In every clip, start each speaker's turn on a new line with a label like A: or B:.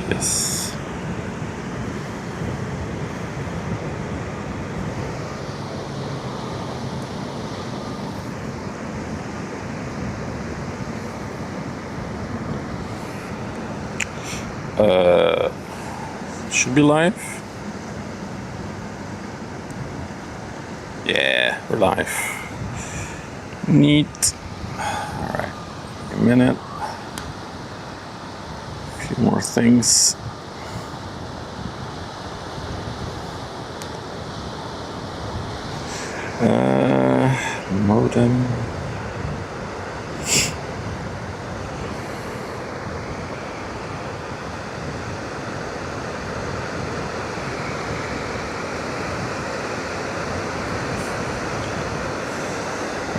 A: Yes. Should be live. Yeah, we're live. Neat. All right, a minute. A few more things. Modem.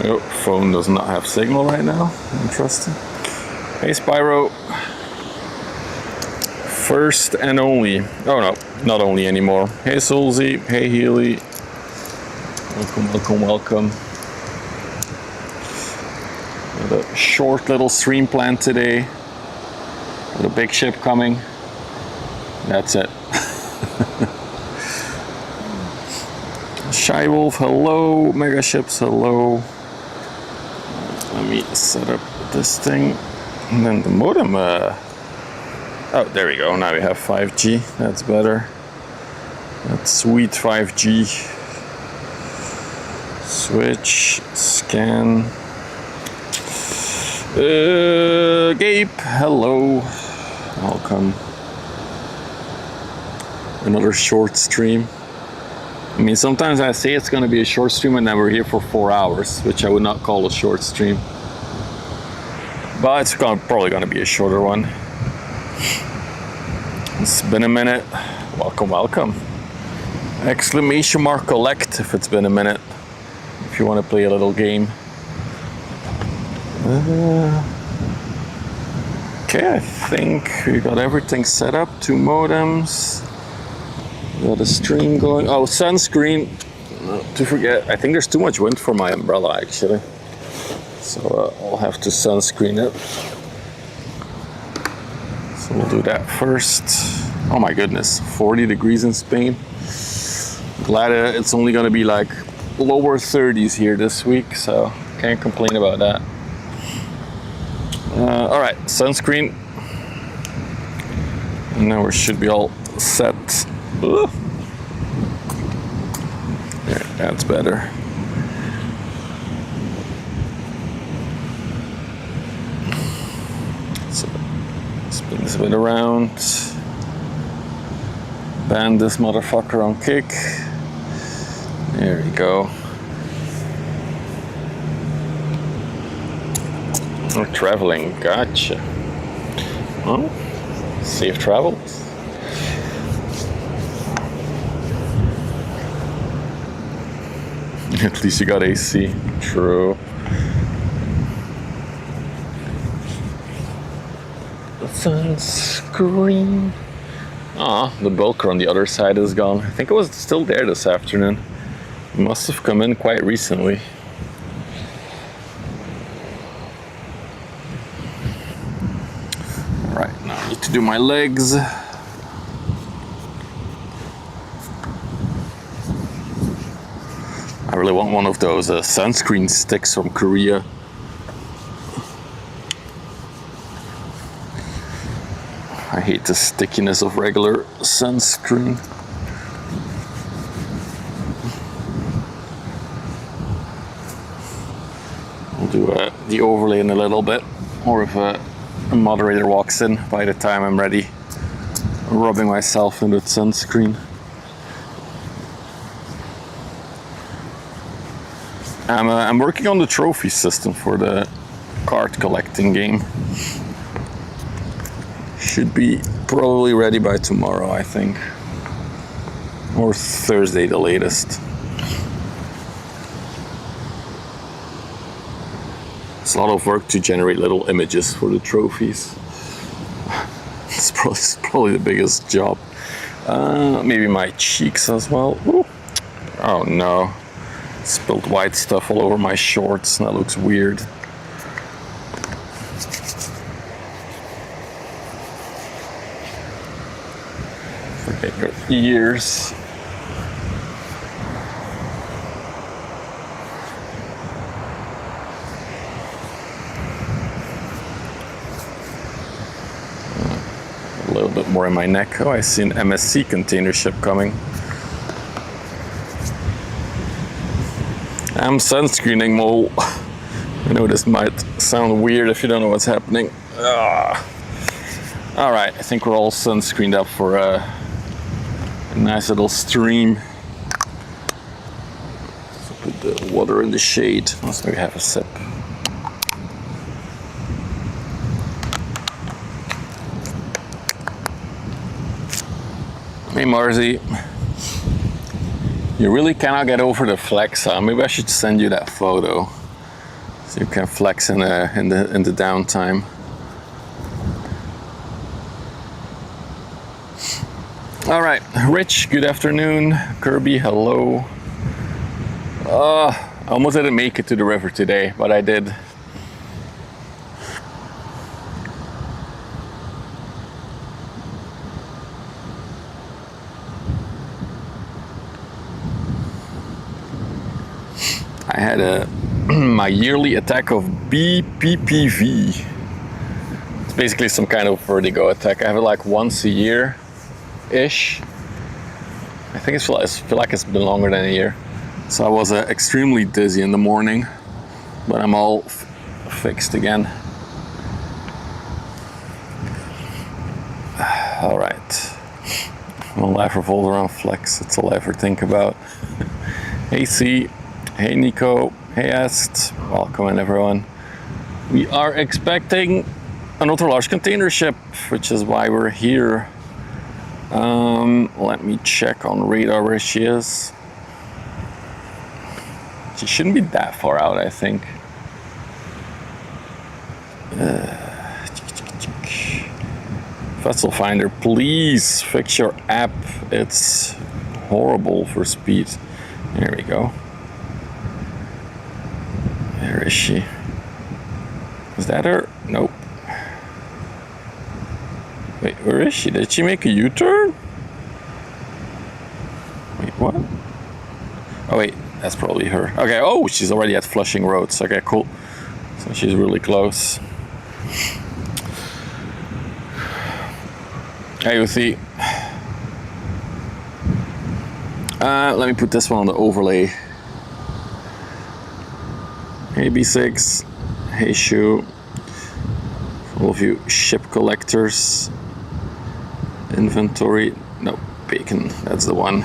A: Oh, phone does not have signal right now. Interesting. Hey Spyro. First and only. Oh no, not only anymore. Hey Solzy. Hey Healy. Welcome, welcome, welcome. Got a short little stream planned today. With a big ship coming. That's it. Shy Wolf, hello. Mega Ships, hello. Let me set up this thing. And then the modem. Oh, there we go. Now we have 5G. That's better. That's sweet 5G. Switch, scan. Gabe, hello. Welcome. Another short stream. I mean, sometimes I say it's going to be a short stream and then we're here for 4 hours, which I would not call a short stream. But it's probably going to be a shorter one. It's been a minute. Welcome, welcome. Exclamation mark collect if it's been a minute. If you want to play a little game. Okay, I think we got everything set up. 2 modems. Got a stream going. Oh, sunscreen. Not to forget. I think there's too much wind for my umbrella actually. So I'll have to sunscreen it. So we'll do that first. Oh my goodness, 40 degrees in Spain. Glad it's only gonna be like lower 30s here this week, so can't complain about that. All right, sunscreen. And now we should be all set. Ugh. There, that's better. So spin this a bit around. Band this motherfucker on kick. There we go. We're traveling, gotcha. Well, safe travels. At least you got AC. True. Sunscreen. Ah, the bulker on the other side is gone. I think it was still there this afternoon. It must have come in quite recently. Alright, now I need to do my legs. I really want one of those sunscreen sticks from Korea. I hate the stickiness of regular sunscreen. I'll do the overlay in a little bit, or if a moderator walks in by the time I'm ready, rubbing myself in with sunscreen. I'm working on the trophy system for the card collecting game. Should be probably ready by tomorrow, I think. Or Thursday, the latest. It's a lot of work to generate little images for the trophies. It's probably the biggest job. Maybe my cheeks as well. Ooh. Oh no. Spilled white stuff all over my shorts. That looks weird. for years. A little bit more in my neck. Oh, I see an MSC container ship coming. I'm sunscreening, Mo. I know this might sound weird if you don't know what's happening. All right, I think we're all sunscreened up for a nice little stream. So put the water in the shade. Let's maybe have a sip. Hey Marzi, you really cannot get over the flex, huh? Maybe I should send you that photo so you can flex in the downtime. All right, Rich, good afternoon. Kirby, hello. I almost didn't make it to the river today, but I did. I had my yearly attack of BPPV. It's basically some kind of vertigo attack. I have it like once a year-ish. I think I feel like it's been longer than a year. So I was extremely dizzy in the morning, but I'm all fixed again. All right. Well, life revolves around flex. That's all I ever think about. Hey, C. Hey Nico, hey Est, welcome in everyone. We are expecting an ultra large container ship, which is why we're here. Let me check on radar where she is. She shouldn't be that far out, I think. Vessel Finder, please fix your app. It's horrible for speed. There we go. Where is she? Is that her? Nope. Wait, where is she? Did she make a U-turn? Wait, what? Oh wait, that's probably her. Okay, oh, she's already at Flushing Roads. Okay, cool. So she's really close. Hey, Uthi. Let me put this one on the overlay. Hey B6, hey Shu, for all of you ship collectors, inventory, no, Bacon, that's the one.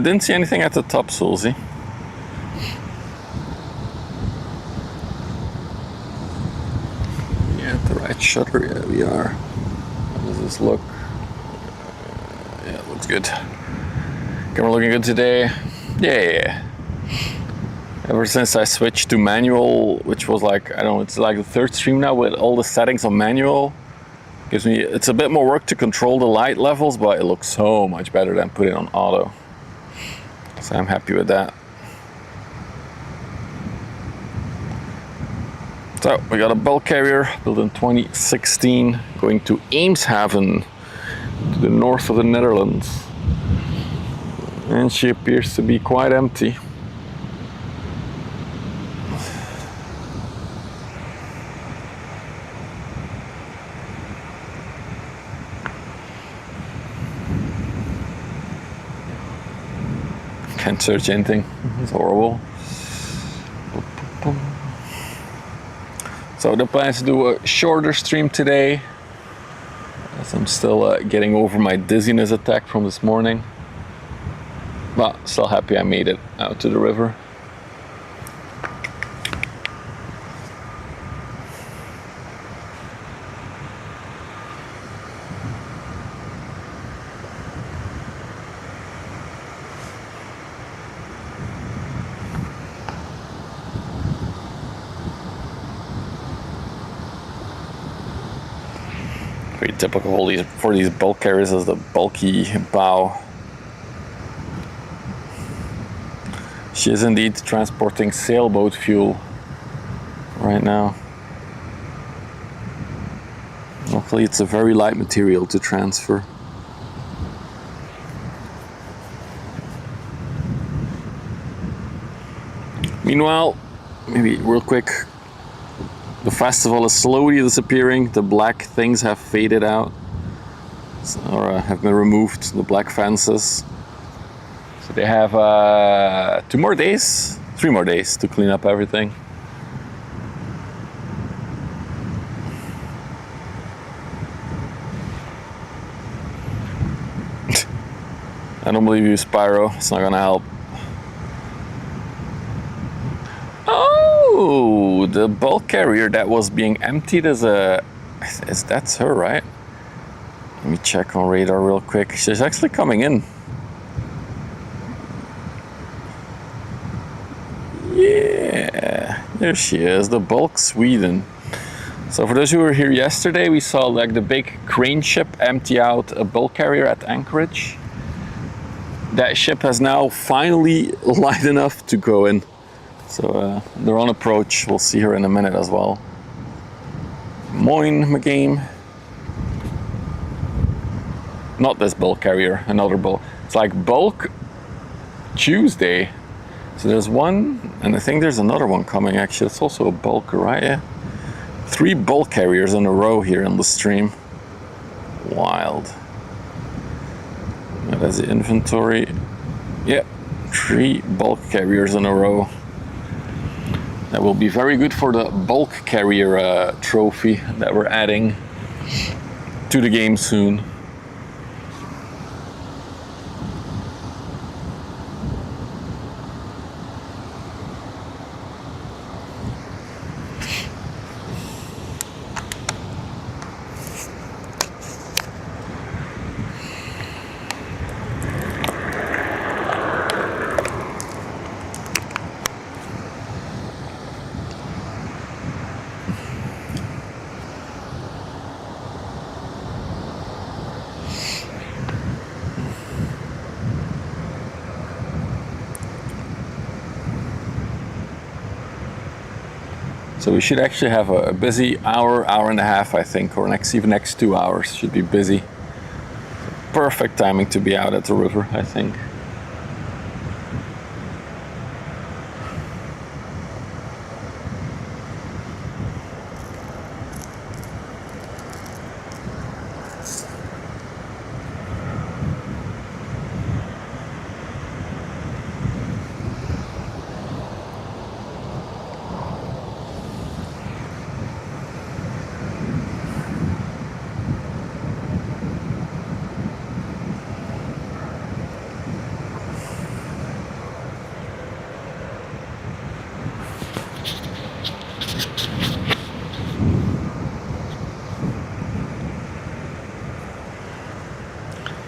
A: Didn't see anything at the top, Sulzy. Yeah, at the right shutter, yeah, we are. How does this look? Yeah, it looks good. Camera looking good today. Yeah. Ever since I switched to manual, which was like, I don't know, it's like the third stream now with all the settings on manual. Gives me, it's a bit more work to control the light levels, but it looks so much better than putting it on auto. So I'm happy with that. So we got a bulk carrier built in 2016 going to Eemshaven, to the north of the Netherlands. And she appears to be quite empty. Can't search anything. It's horrible. So the plan is to do a shorter stream today, as I'm still getting over my dizziness attack from this morning. But still happy I made it out to the river. Pretty typical for these bulk carriers is the bulky bow. She is indeed transporting sailboat fuel right now. Hopefully it's a very light material to transfer. Meanwhile, maybe real quick, the festival is slowly disappearing. The black things have faded out, or have been removed, the black fences. So they have 3 more days to clean up everything. I don't believe you, Spyro. It's not gonna help. Oh, the bulk carrier that was being emptied that's her, right? Let me check on radar real quick. She's actually coming in. Yeah, there she is, the bulk Sweden. So for those who were here yesterday, we saw like the big crane ship empty out a bulk carrier at Anchorage. That ship has now finally light enough to go in. So they're on approach. We'll see her in a minute as well. Moin, McGame. Not this bulk carrier, another bulk. It's like bulk Tuesday. So there's one, and I think there's another one coming actually. It's also a bulk, right? Yeah. 3 bulk carriers in a row here in the stream. Wild. That's the inventory. Yeah, 3 bulk carriers in a row. That will be very good for the bulk carrier trophy that we're adding to the game soon. So we should actually have a busy hour and a half, I think, or even next 2 hours should be busy. Perfect timing to be out at the river, I think.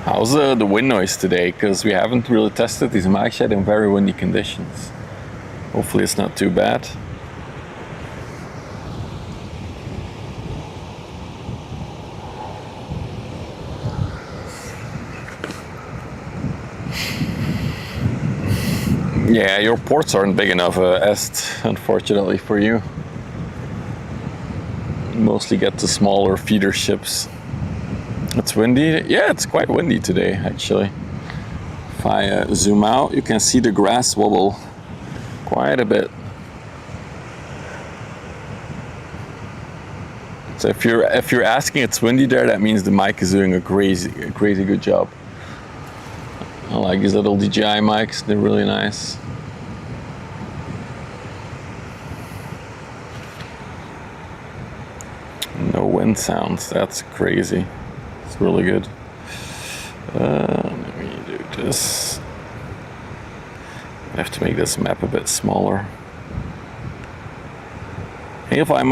A: How's the wind noise today? Because we haven't really tested these mics yet in very windy conditions. Hopefully it's not too bad. Yeah, your ports aren't big enough, Est, unfortunately for you. Mostly get to smaller feeder ships. It's windy. Yeah, it's quite windy today, actually. If I zoom out, you can see the grass wobble quite a bit. So if you're asking it's windy there, that means the mic is doing a crazy good job. I like these little DJI mics, they're really nice. No wind sounds, that's crazy. It's really good. Let me do this. I have to make this map a bit smaller. Hailfly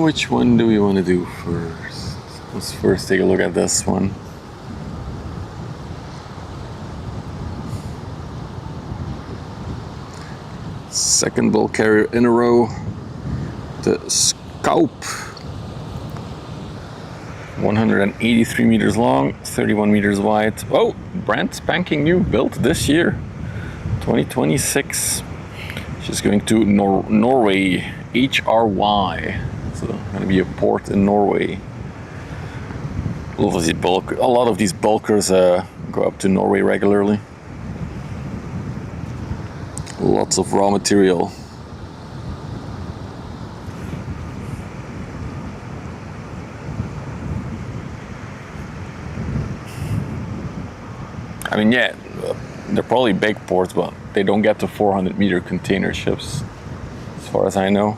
A: which one do we want to do first? Let's first take a look at this one. Second bulk carrier in a row. The Scout. 183 meters long, 31 meters wide. Oh, brand spanking new, built this year, 2026. She's going to Norway HRY. So going to be a port in Norway. A lot of these bulkers go up to Norway regularly. Lots of raw material. I mean, yeah, they're probably big ports, but they don't get to 400-meter container ships, as far as I know.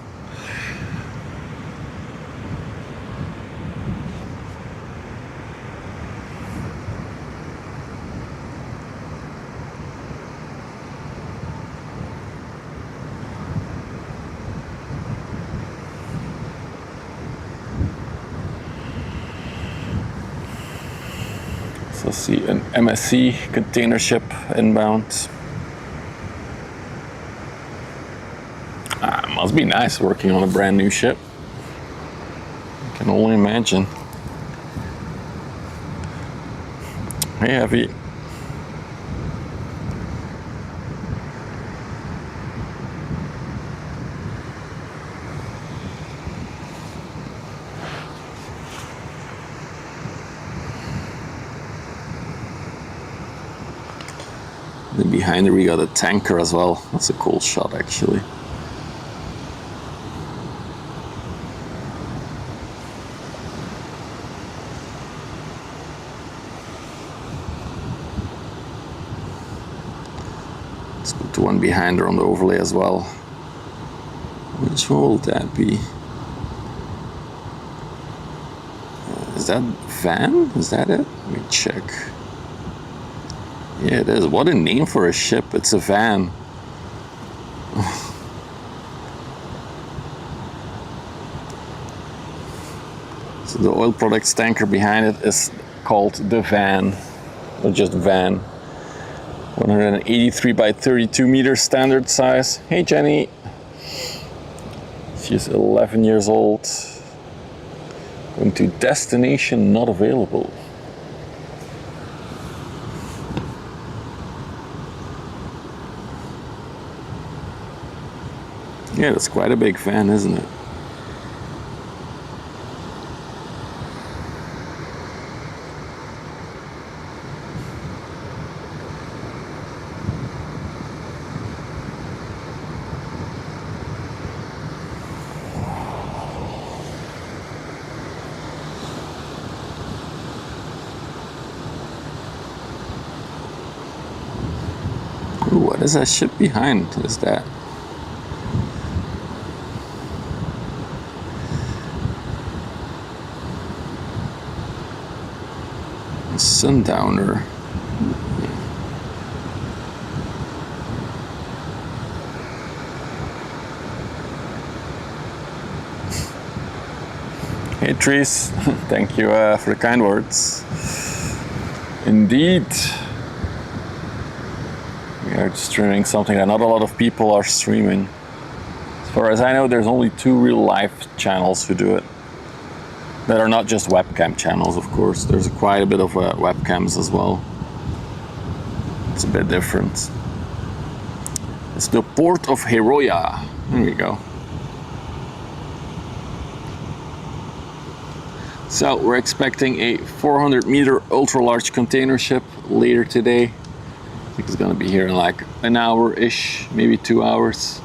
A: So see an MSC container ship inbound. Must be nice working on a brand new ship. I can only imagine. Hey, Heavy. Then behind there we got a tanker as well. That's a cool shot actually. Let's go to one behind there on the overlay as well. Which one will that be? Is that Van? Is that it? Let me check. Yeah, it is. What a name for a ship. It's a van. So the oil products tanker behind it is called the Van, or just Van. 183 by 32 meter standard size. Hey Jenny. She's 11 years old. Going to destination not available. Yeah, that's quite a big fan, isn't it? Ooh, what is that ship behind? What is that? Sundowner. Hey Trees, thank you for the kind words. Indeed, we are streaming something that not a lot of people are streaming. As far as I know, there's only 2 real live channels who do it. That are not just webcam channels, of course. There's quite a bit of webcams as well. It's a bit different. It's the port of Heroya. There we go. So we're expecting a 400-meter ultra-large container ship later today. I think it's gonna be here in like an hour-ish, maybe 2 hours.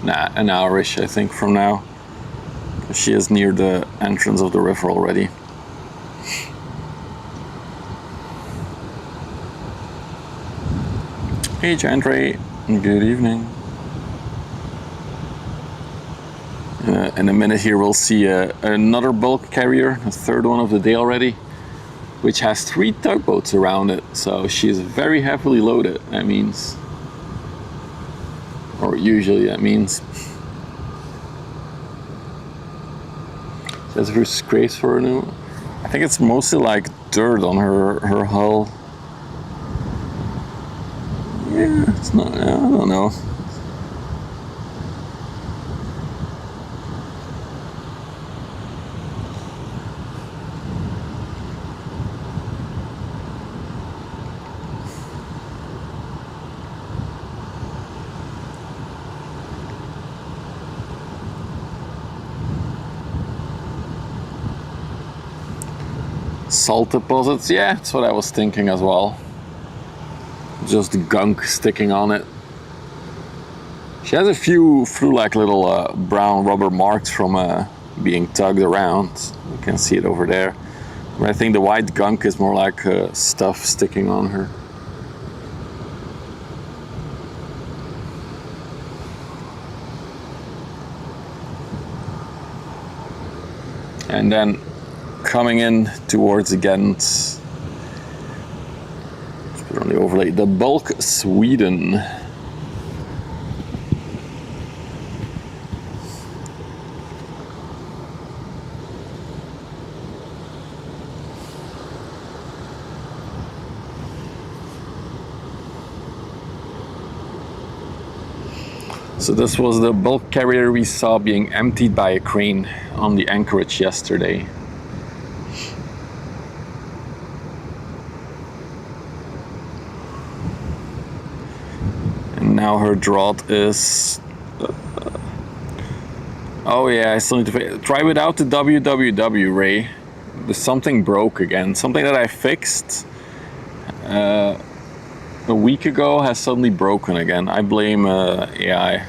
A: Nah, an hour-ish, I think, from now. She is near the entrance of the river already. Hey Andre, good evening. In a minute here we'll see another bulk carrier, the third one of the day already, which has 3 tugboats around it. So she's very heavily loaded, that means. Or usually that means. Says her scrapes for her new. I think it's mostly like dirt on her hull. Yeah, it's not. I don't know. Salt deposits, yeah, that's what I was thinking as well. Just gunk sticking on it. She has a few like little brown rubber marks from being tugged around. You can see it over there. But I think the white gunk is more like stuff sticking on her. And then coming in towards Ghent, let's put on the overlay, the bulk Sweden. So this was the bulk carrier we saw being emptied by a crane on the anchorage yesterday. And now her draught is... oh yeah, I still need to try without the www, Ray. Something broke again. Something that I fixed a week ago has suddenly broken again. I blame AI.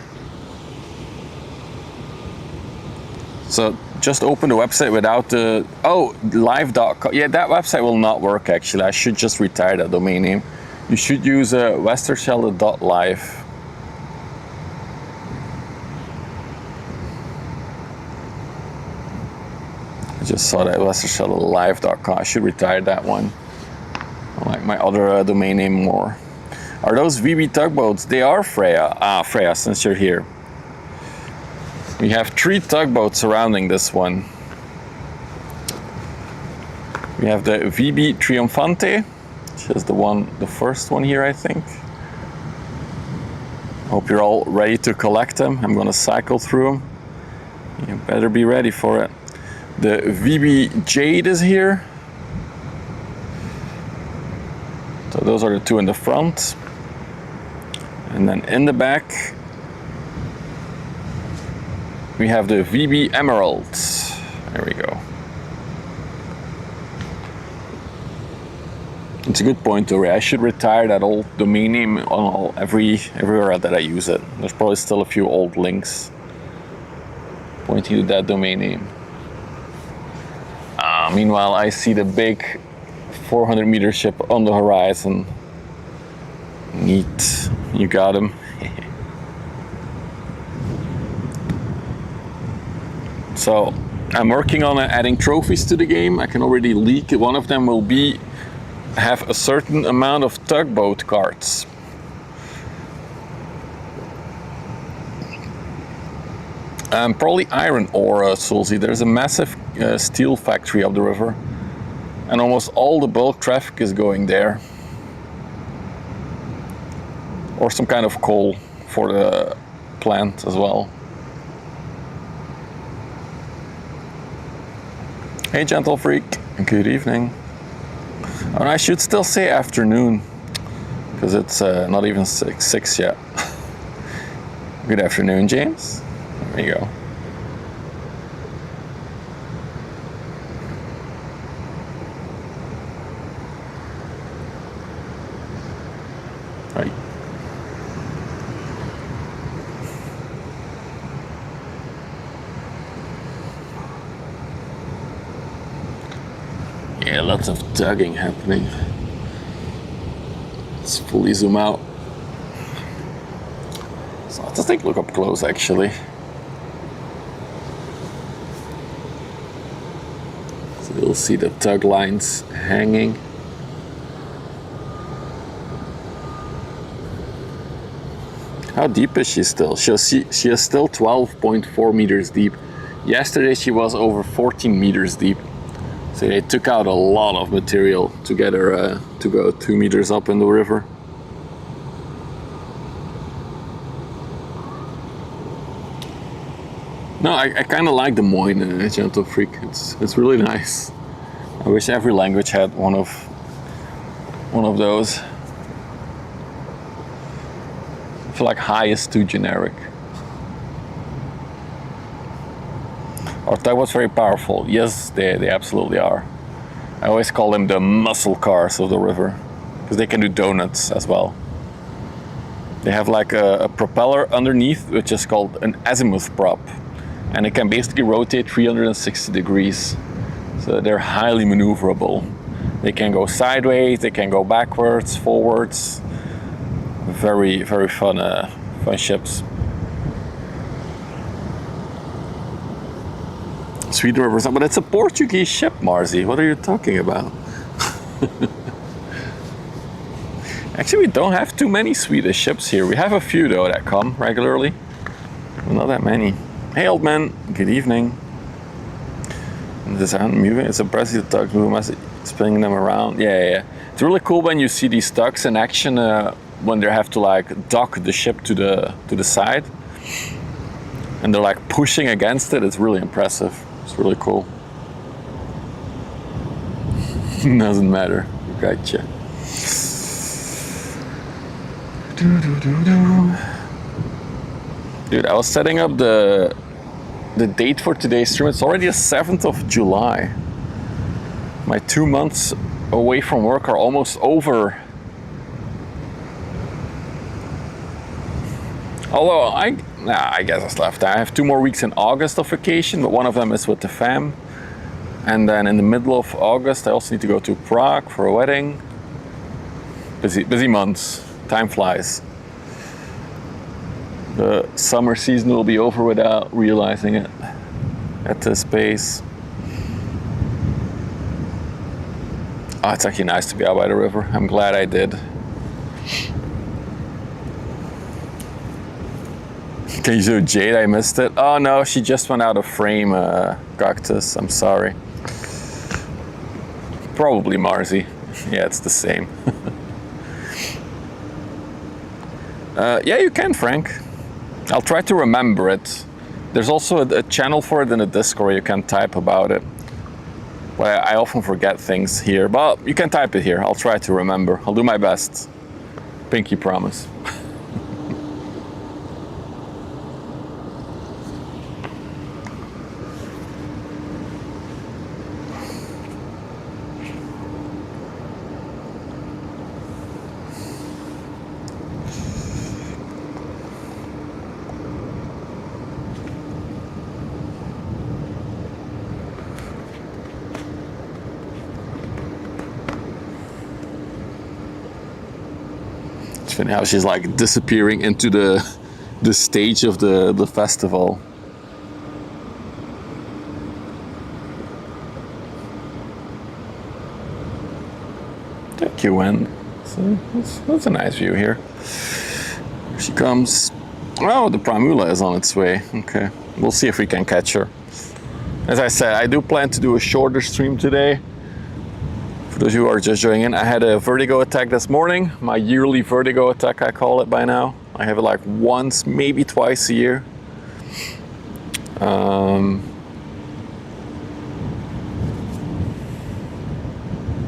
A: So just open the website without the... oh, live.com. Yeah, that website will not work actually. I should just retire that domain name. You should use westerschelde.live. I just saw that westerschelde.live.com. I should retire that one. I like my other domain name more. Are those VB tugboats? They are, Freya. Ah, Freya, since you're here. We have 3 tugboats surrounding this one. We have the VB Triomphante, which is the first one here, I think. Hope you're all ready to collect them. I'm gonna cycle through them. You better be ready for it. The VB Jade is here. So those are the 2 in the front. And then in the back, we have the VB Emerald. There we go. It's a good point, Tori. I should retire that old domain name on everywhere that I use it. There's probably still a few old links pointing to that domain name. Meanwhile, I see the big 400 meter ship on the horizon. Neat. You got him. So I'm working on adding trophies to the game. I can already leak. One of them will have a certain amount of tugboat cards. Probably iron ore, Sulzi. There's a massive steel factory up the river, and almost all the bulk traffic is going there. Or some kind of coal for the plant as well. Hey, gentle freak. Good evening. And I should still say afternoon, because it's not even 6 yet. Good afternoon, James. There you go. Right. Yeah, lots of tugging happening. Let's fully zoom out. So let's take a look up close actually. So you'll see the tug lines hanging. How deep is she still? She is still 12.4 meters deep. Yesterday she was over 14 meters deep. So they took out a lot of material to get her to go 2 meters up in the river. No, I kind of like the Moine, Gentle Freak. It's really nice. I wish every language had one of those. I feel like high is too generic. Our tugboats very powerful. Yes, they absolutely are. I always call them the muscle cars of the river, because they can do donuts as well. They have like a propeller underneath, which is called an azimuth prop, and it can basically rotate 360 degrees. So they're highly maneuverable. They can go sideways, they can go backwards, forwards. Very, very fun, fun ships. Sweden River, but it's a Portuguese ship, Marzi. What are you talking about? Actually, we don't have too many Swedish ships here. We have a few though that come regularly. Not that many. Hey, old man. Good evening. This aren't moving. It's a Brazil tug moving, spinning them around. Yeah. It's really cool when you see these tugs in action when they have to like dock the ship to the side, and they're like pushing against it. It's really impressive. It's really cool. Doesn't matter. Gotcha. Dude, I was setting up the date for today's stream. It's already the 7th of July. My 2 months away from work are almost over. Although I guess I still have time. I have 2 more weeks in August of vacation, but one of them is with the fam. And then in the middle of August, I also need to go to Prague for a wedding. Busy months. Time flies. The summer season will be over without realizing it at this pace. Oh, it's actually nice to be out by the river. I'm glad I did. Can you show Jade? I missed it. Oh no, she just went out of frame, Cactus. I'm sorry. Probably Marzi. Yeah, it's the same. Yeah, you can, Frank. I'll try to remember it. There's also a channel for it in the Discord where you can type about it. But I often forget things here, but you can type it here. I'll try to remember. I'll do my best. Pinky promise. Funny how she's like disappearing into the stage of the festival. Thank you, Wen. So that's a nice view here. Here she comes. Oh, the Primula is on its way. Okay, we'll see if we can catch her. As I said, I do plan to do a shorter stream today. For those who are just joining in, I had a vertigo attack this morning. My yearly vertigo attack, I call it by now. I have it like once, maybe twice a year.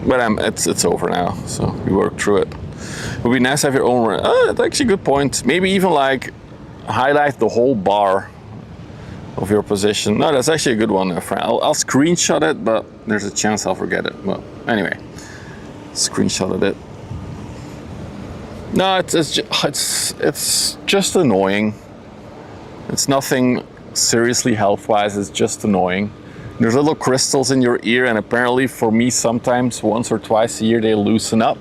A: But it's over now, so we worked through it. It would be nice to have your own. That's actually a good point. Maybe even like highlight the whole bar of your position. No, that's actually a good one, friend. I'll screenshot it, but there's a chance I'll forget it. Well, anyway, screenshotted it. No, it's just annoying. It's nothing seriously health-wise. It's just annoying. There's little crystals in your ear, and apparently for me, sometimes once or twice a year they loosen up,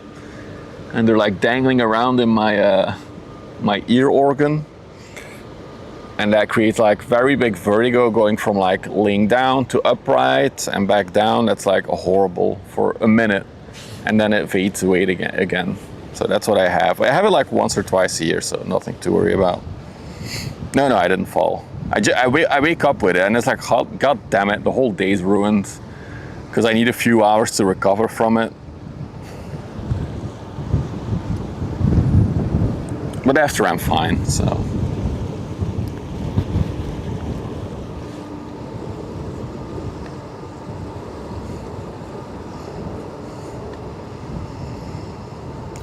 A: and they're like dangling around in my my ear organ. And that creates like very big vertigo going from like laying down to upright and back down. That's like horrible for a minute. And then it fades away again. So that's what I have. I have it like once or twice a year, so nothing to worry about. No, I didn't fall. I wake up with it and it's like, God damn it, the whole day's ruined. Because I need a few hours to recover from it. But after I'm fine, so.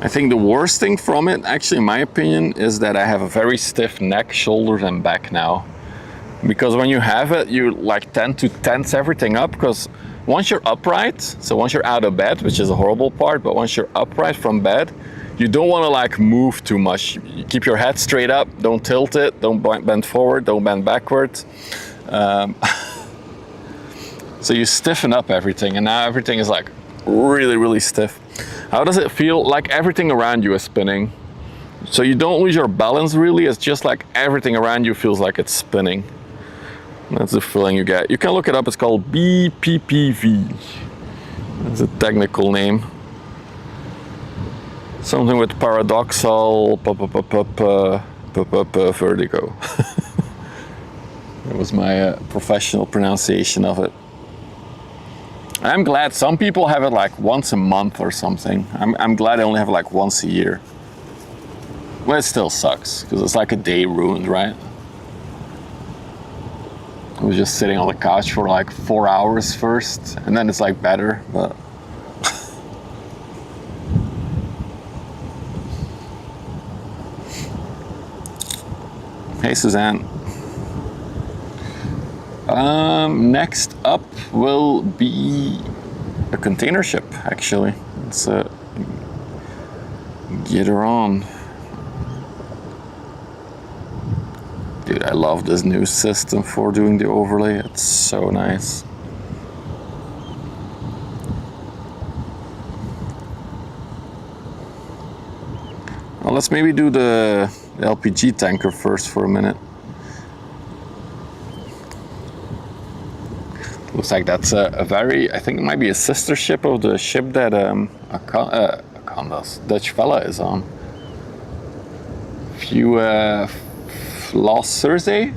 A: I think the worst thing from it, actually in my opinion, is that I have a very stiff neck, shoulders and back now. because when you have it, you like tend to tense everything up, because once you're upright, so once you're out of bed, which is a horrible part, but once you're upright from bed, you don't want to like move too much. You keep your head straight up, don't tilt it, don't bend forward, don't bend backwards. So you stiffen up everything, and now everything is like really, really stiff. How does it feel? Like everything around you is spinning. So you don't lose your balance really, it's just like everything around you feels like it's spinning. That's the feeling you get. You can look it up, it's called BPPV. That's a technical name. Something with paradoxal vertigo. That was my professional pronunciation of it. I'm glad some people have it like once a month or something. I'm glad I only have it like once a year. Well, it still sucks, because it's like a day ruined, right? I was just sitting on the couch for like 4 hours first, and then it's like better, but... Hey, Suzanne. Next up will be a container ship, actually. Let's get her on. Dude, I love this new system for doing the overlay. It's so nice. Well, let's maybe do the LPG tanker first for a minute. Looks like that's a very, I think it might be a sister ship of the ship that Dutch fella is on. Last Thursday,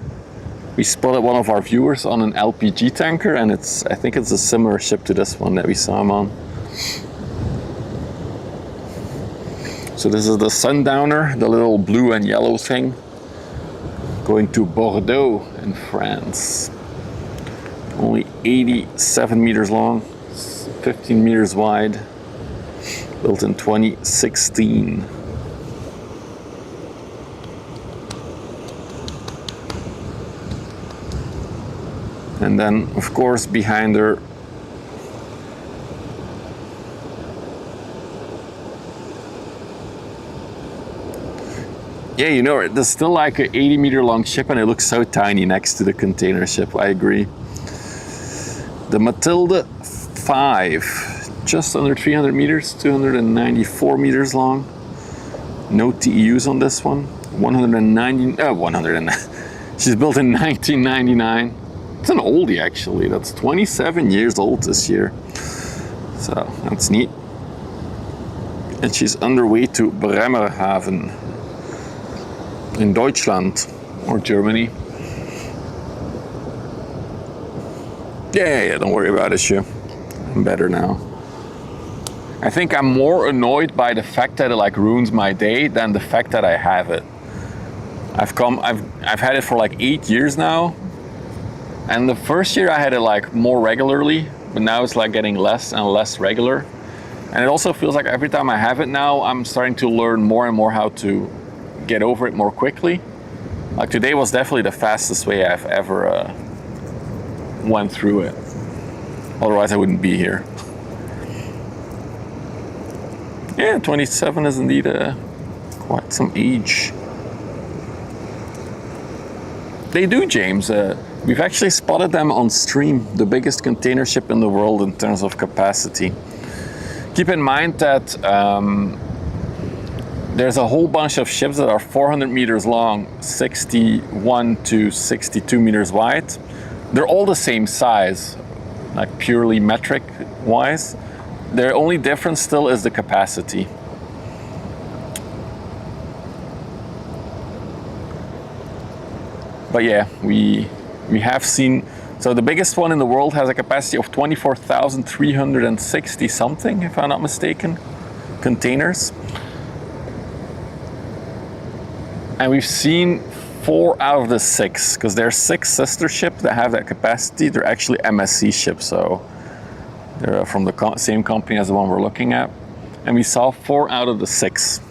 A: we spotted one of our viewers on an LPG tanker, and I think it's a similar ship to this one that we saw him on. So this is the Sundowner, the little blue and yellow thing, going to Bordeaux in France. Only 87 meters long, 15 meters wide, built in 2016. And then, of course, behind her, yeah, you know, there's still like an 80 meter long ship, and it looks so tiny next to the container ship. I agree. The Matilda 5, just under 300 meters, 294 meters long. No TEUs on this one. 190. She's built in 1999. It's an oldie, actually. That's 27 years old this year. So that's neat. And she's underway to Bremerhaven in Deutschland or Germany. Yeah, don't worry about it, Shu. I'm better now. I think I'm more annoyed by the fact that it like ruins my day than the fact that I have it. I've had it for like 8 years now, and the first year I had it like more regularly, but now it's like getting less and less regular. And it also feels like every time I have it now, I'm starting to learn more and more how to get over it more quickly. Like today was definitely the fastest way I've ever went through it. Otherwise I wouldn't be here. Yeah, 27 is indeed quite some age. They do, James. We've actually spotted them on stream, the biggest container ship in the world in terms of capacity. Keep in mind that there's a whole bunch of ships that are 400 meters long, 61 to 62 meters wide. They're all the same size, like purely metric wise. Their only difference still is the capacity. But yeah, we have seen, so the biggest one in the world has a capacity of 24,360 something, if I'm not mistaken, containers. And we've seen 4 out of the 6, because there are 6 sister ships that have that capacity. They're actually MSC ships, so they're from the same company as the one we're looking at. And we saw 4 out of the 6.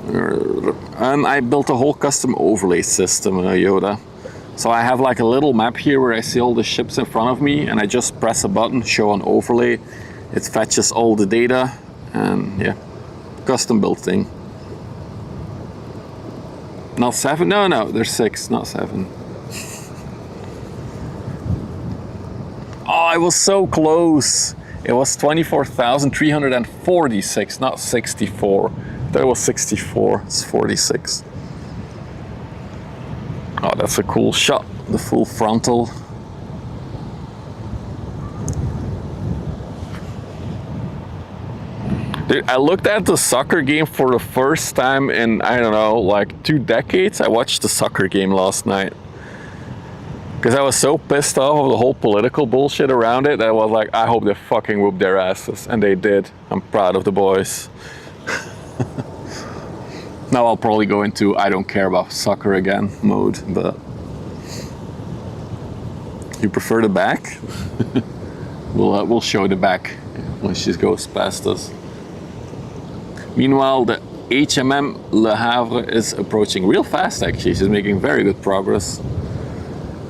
A: I built a whole custom overlay system, Yoda. So I have like a little map here where I see all the ships in front of me, and I just press a button, show an overlay. It fetches all the data, and yeah, custom built thing. Not 7? No, there's 6, not 7. Oh, I was so close. It was 24,346, not 64. I thought it was 64, it's 46. Oh, that's a cool shot, the full frontal. Dude, I looked at the soccer game for the first time in, I don't know, like 2 decades. I watched the soccer game last night. Because I was so pissed off of the whole political bullshit around it that I was like, I hope they fucking whoop their asses. And they did. I'm proud of the boys. Now I'll probably go into I don't care about soccer again mode, but... You prefer the back? We'll show the back when she goes past us. Meanwhile, the HMM Le Havre is approaching real fast actually. She's making very good progress.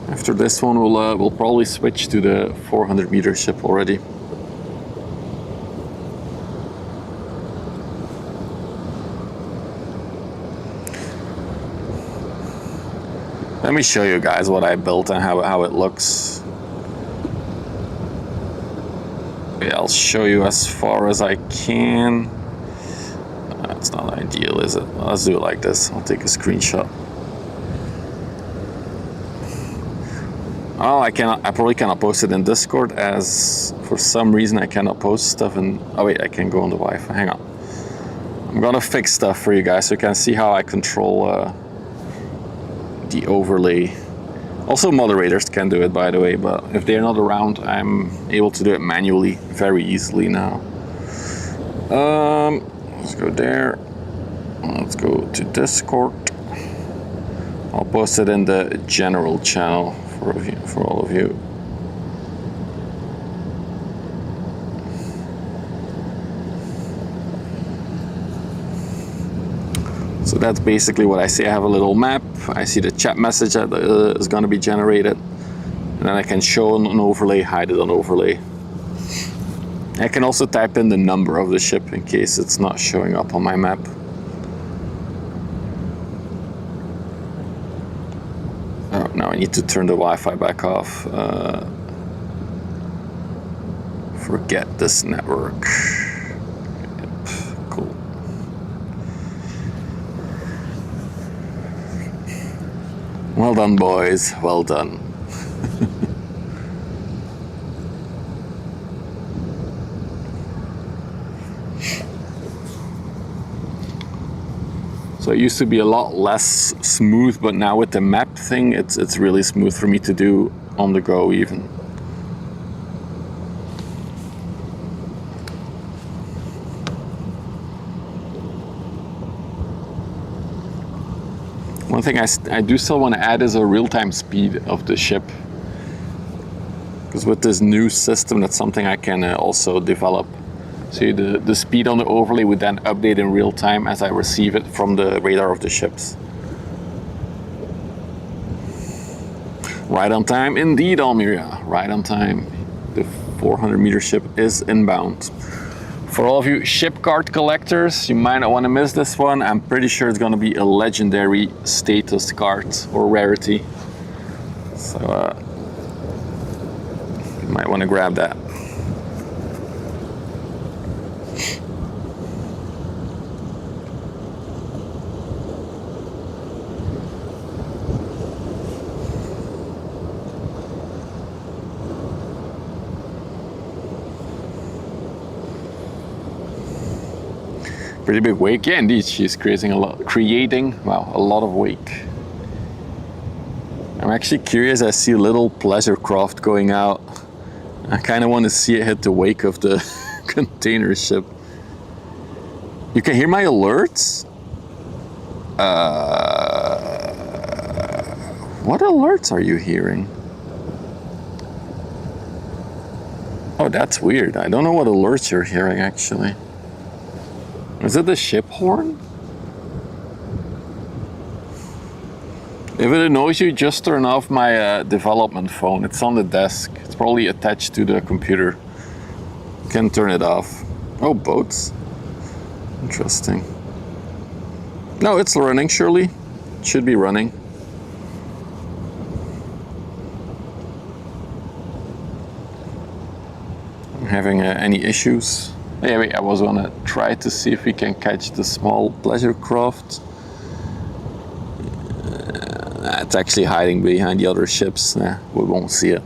A: After this one, we'll probably switch to the 400 meter ship already. Let me show you guys what I built and how it looks. Okay, I'll show you as far as I can. That's not ideal, is it? Let's do it like this. I'll take a screenshot. Oh, I probably cannot post it in Discord, as for some reason I cannot post stuff in... Oh wait, I can go on the Wi-Fi. Hang on. I'm gonna fix stuff for you guys so you can see how I control the overlay. Also moderators can do it, by the way, but if they're not around, I'm able to do it manually very easily now. Let's go there. Let's go to Discord. I'll post it in the general channel for all of you. So that's basically what I see. I have a little map. I see the chat message that is going to be generated. And then I can show an overlay, hide it on overlay. I can also type in the number of the ship in case it's not showing up on my map. Oh, now I need to turn the Wi-Fi back off. Forget this network. Yep, cool. Well done, boys. Well done. So it used to be a lot less smooth, but now with the map thing, it's really smooth for me to do on the go even. One thing I do still want to add is a real-time speed of the ship. Because with this new system, that's something I can also develop. So the speed on the overlay would then update in real time as I receive it from the radar of the ships. Right on time, indeed, Almiria. Right on time. The 400 meter ship is inbound. For all of you ship card collectors, you might not want to miss this one. I'm pretty sure it's going to be a legendary status card or rarity. So you might want to grab that. Pretty big wake. Yeah, indeed, she's creating a lot of wake. I'm actually curious. I see a little pleasure craft going out. I kind of want to see it hit the wake of the container ship. You can hear my alerts? What alerts are you hearing? Oh, that's weird. I don't know what alerts you're hearing actually. Is it the ship horn? If it annoys you, just turn off my development phone. It's on the desk. It's probably attached to the computer. You can turn it off. Oh, boats. Interesting. No, it's running, surely. It should be running. I'm having any issues. Yeah, wait, I was gonna try to see if we can catch the small pleasure craft. It's actually hiding behind the other ships. Nah, we won't see it.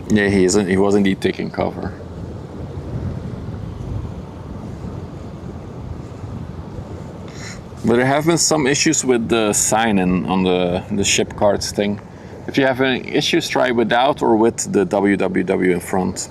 A: Yeah, he isn't. He was indeed taking cover. But there have been some issues with the sign-in on the ship cards thing. If you have any issues, try without or with the www in front.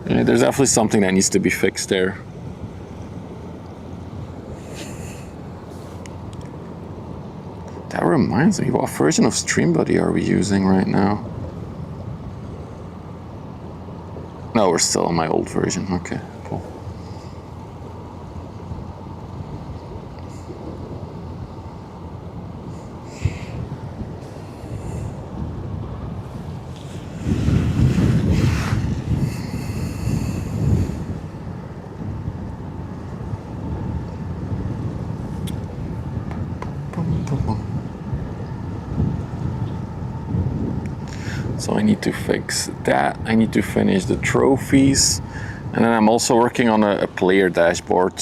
A: Yeah, there's definitely something that needs to be fixed there. That reminds me, what version of StreamBuddy are we using right now? No, we're still on my old version. Okay, cool. So I need to fix that. I need to finish the trophies. And then I'm also working on a player dashboard.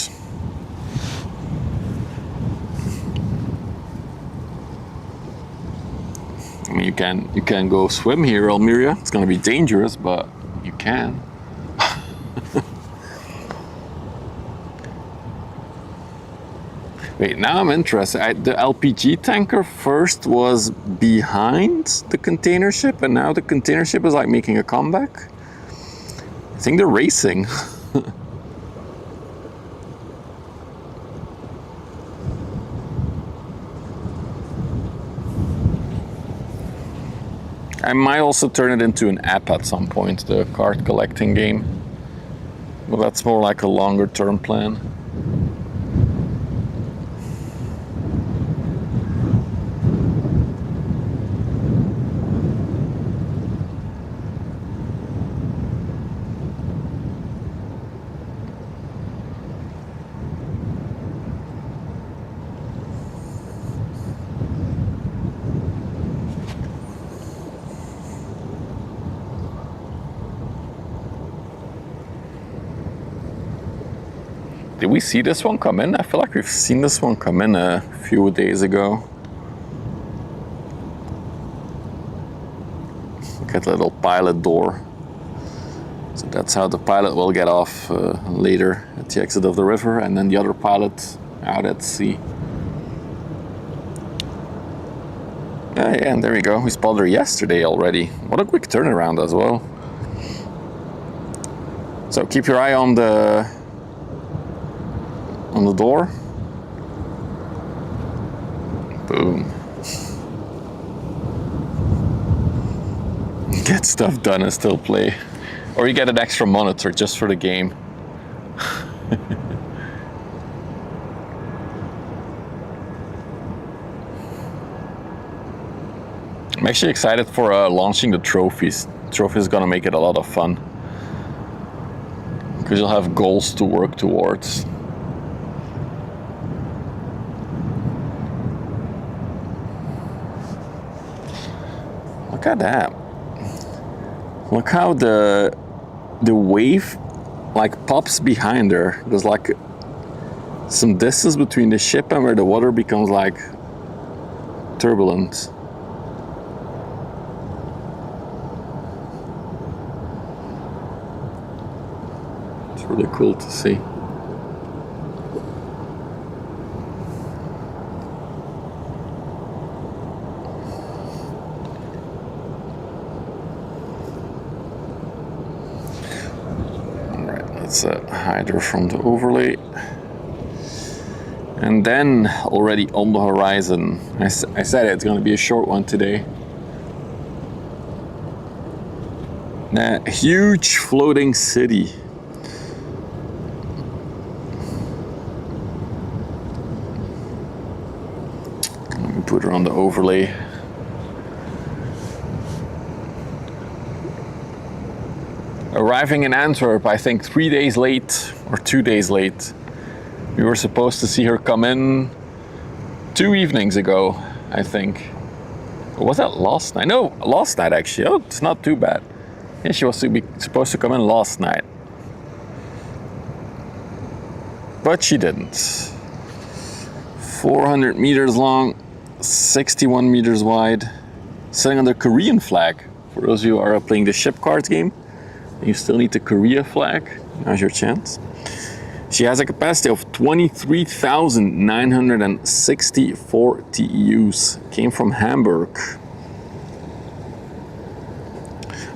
A: I mean, you can go swim here, Almeria. It's gonna be dangerous, but you can. Wait, now I'm interested. The LPG tanker first was behind the container ship, and now the container ship is like making a comeback. I think they're racing. I might also turn it into an app at some point, the card collecting game. Well, that's more like a longer term plan. Did we see this one come in? I feel like we've seen this one come in a few days ago. Look at the little pilot door. So that's how the pilot will get off later at the exit of the river, and then the other pilot out at sea. Yeah, and there we go. We spotted her yesterday already. What a quick turnaround as well. So keep your eye on the door. Boom. Get stuff done and still play. Or you get an extra monitor just for the game. I'm actually excited for launching the trophies. Trophies is gonna make it a lot of fun. Because you'll have goals to work towards. Look at that. Look how the wave like pops behind her. There's like some distance between the ship and where the water becomes like turbulent. It's really cool to see. That's a hider from the overlay. And then already on the horizon, I said it's going to be a short one today. A huge floating city. Let me put her on the overlay. Arriving in Antwerp, I think 3 days late or 2 days late. We were supposed to see her come in 2 evenings ago, I think. Or was that last night? No, last night actually. Oh, it's not too bad. Yeah, she was supposed to come in last night. But she didn't. 400 meters long, 61 meters wide, sitting under Korean flag. For those of you who are playing the ship cards game, you still need the Korea flag. Now's your chance. She has a capacity of 23,964 TEUs. Came from Hamburg.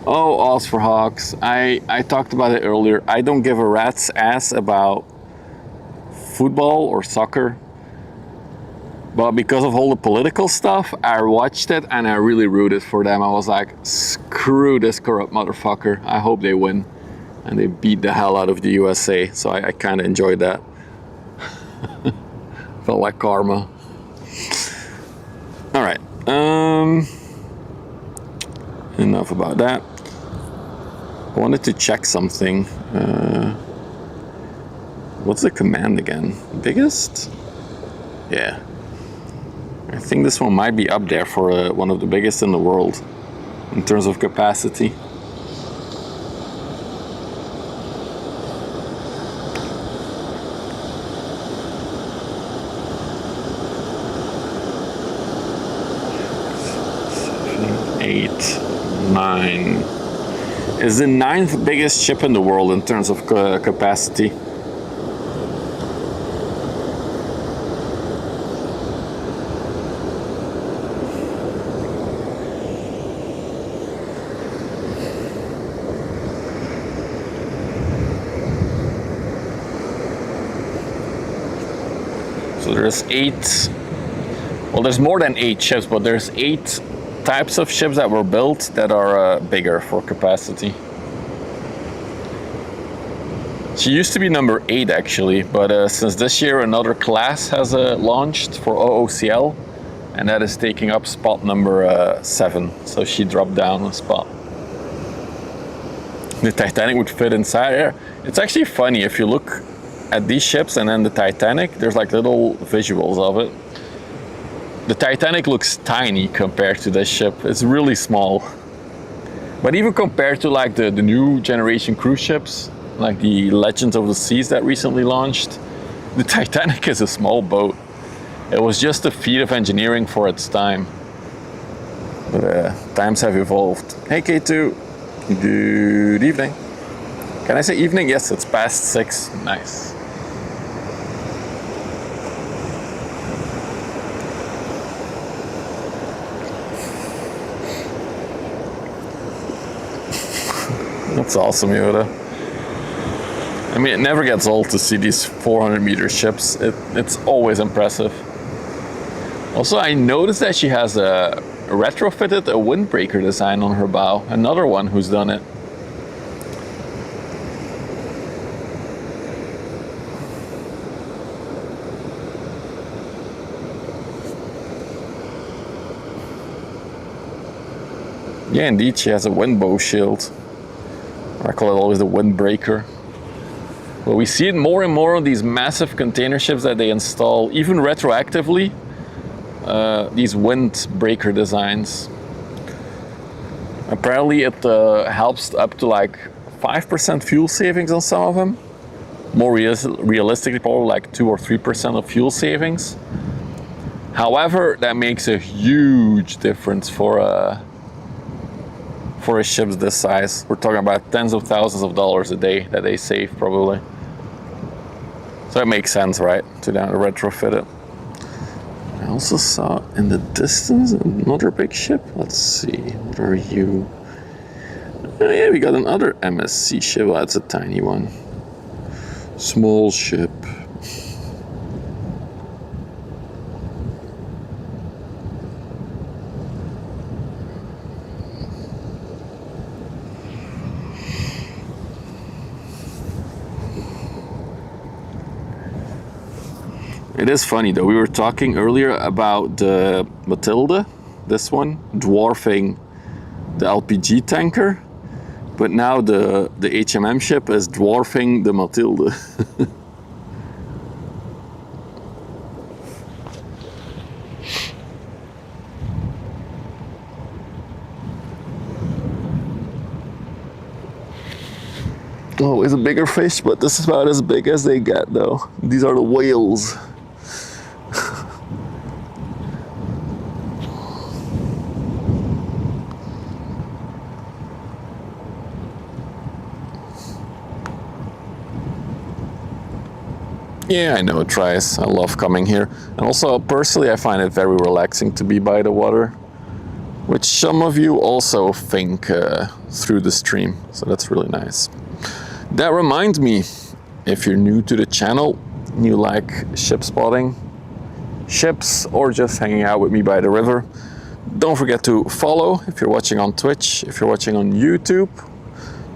A: Oh, Oz for Hawks. I talked about it earlier. I don't give a rat's ass about football or soccer. But because of all the political stuff, I watched it and I really rooted for them. I was like, screw this corrupt motherfucker. I hope they win. And they beat the hell out of the USA. So I kind of enjoyed that. Felt like karma. All right. Enough about that. I wanted to check something. What's the command again? Biggest? Yeah. I think this one might be up there for one of the biggest in the world in terms of capacity. Eight, 9. Is the 9th biggest ship in the world in terms of capacity. So there's 8, well there's more than 8 ships, but there's 8 types of ships that were built that are bigger for capacity. She used to be number 8 actually, but since this year another class has launched for OOCL, and that is taking up spot number 7, so she dropped down a spot. The Titanic would fit inside there. It's actually funny if you look at these ships and then the Titanic, there's like little visuals of it. The Titanic looks tiny compared to this ship. It's really small. But even compared to like the new generation cruise ships, like the Legends of the Seas that recently launched, the Titanic is a small boat. It was just a feat of engineering for its time. But times have evolved. Hey K2, good evening. Can I say evening? Yes, it's past 6. Nice. That's awesome, Yoda. I mean, it never gets old to see these 400-meter ships. It's always impressive. Also, I noticed that she has retrofitted a windbreaker design on her bow. Another one who's done it. Yeah, indeed, she has a wind bow shield. I call it always the windbreaker. Well, we see it more and more on these massive container ships that they install, even retroactively, these windbreaker designs. Apparently it helps up to like 5% fuel savings on some of them. More realistically, probably like 2 or 3% of fuel savings. However, that makes a huge difference for a ship this size. We're talking about tens of thousands of dollars a day that they save probably. So it makes sense, right, to retrofit it. I also saw in the distance another big ship. Let's see, what are you? Oh yeah, we got another MSC ship. Well, that's a tiny one. Small ship. It is funny though, we were talking earlier about the Matilda, this one, dwarfing the LPG tanker, but now the HMM ship is dwarfing the Matilda. Oh, it's a bigger fish, but this is about as big as they get though. These are the whales. Yeah, I know it tries. I love coming here. And also, personally, I find it very relaxing to be by the water, which some of you also think through the stream. So that's really nice. That reminds me, if you're new to the channel, you like ship spotting, ships, or just hanging out with me by the river, don't forget to follow if you're watching on Twitch. If you're watching on YouTube,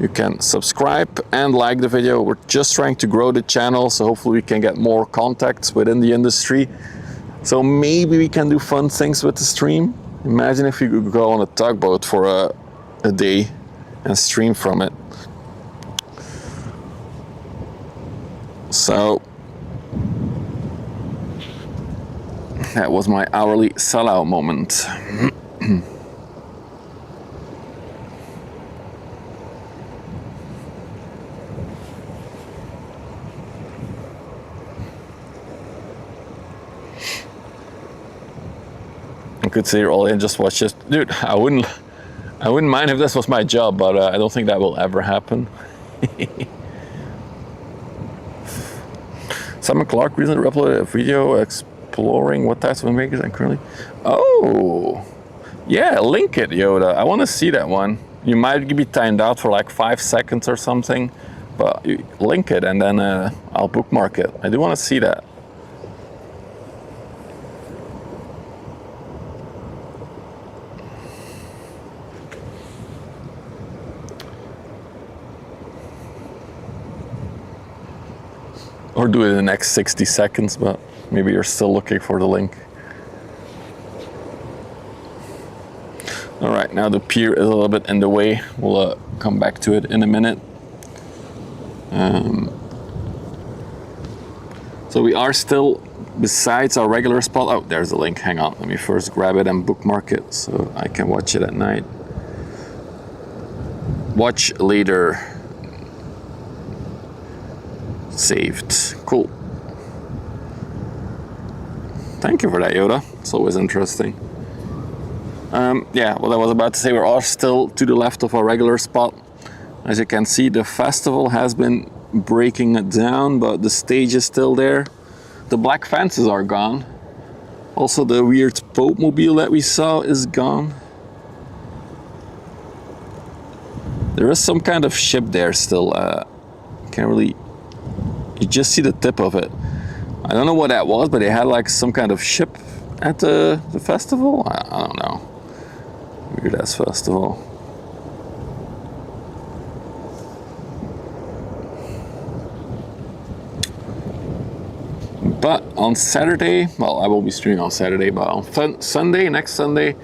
A: you can subscribe and like the video. We're just trying to grow the channel, so hopefully we can get more contacts within the industry. So maybe we can do fun things with the stream. Imagine if you could go on a tugboat for a day and stream from it. So that was my hourly sellout moment. I could sit here all day and just watch this. Dude, I wouldn't mind if this was my job, but I don't think that will ever happen. Simon Clark recently uploaded a video exploring what types of makers I'm currently... Oh! Yeah, link it, Yoda. I want to see that one. You might be timed out for like 5 seconds or something, but you link it and then I'll bookmark it. I do want to see that. Or do it in the next 60 seconds, but maybe you're still looking for the link. All right, now the pier is a little bit in the way. We'll come back to it in a minute. So we are still, besides our regular spot, oh, there's the link, hang on. Let me first grab it and bookmark it so I can watch it at night. Watch later. Saved. Cool. Thank you for that, Yoda. It's always interesting. Yeah, what I was about to say, we're all still to the left of our regular spot. As you can see, the festival has been breaking it down, but the stage is still there. The black fences are gone. Also, the weird boat mobile that we saw is gone. There is some kind of ship there still. Can't really... You just see the tip of it. I don't know what that was, but they had like some kind of ship at the festival. I don't know. Weird ass festival. But on Saturday, well, I will be streaming on Saturday, but on Sunday, next Sunday,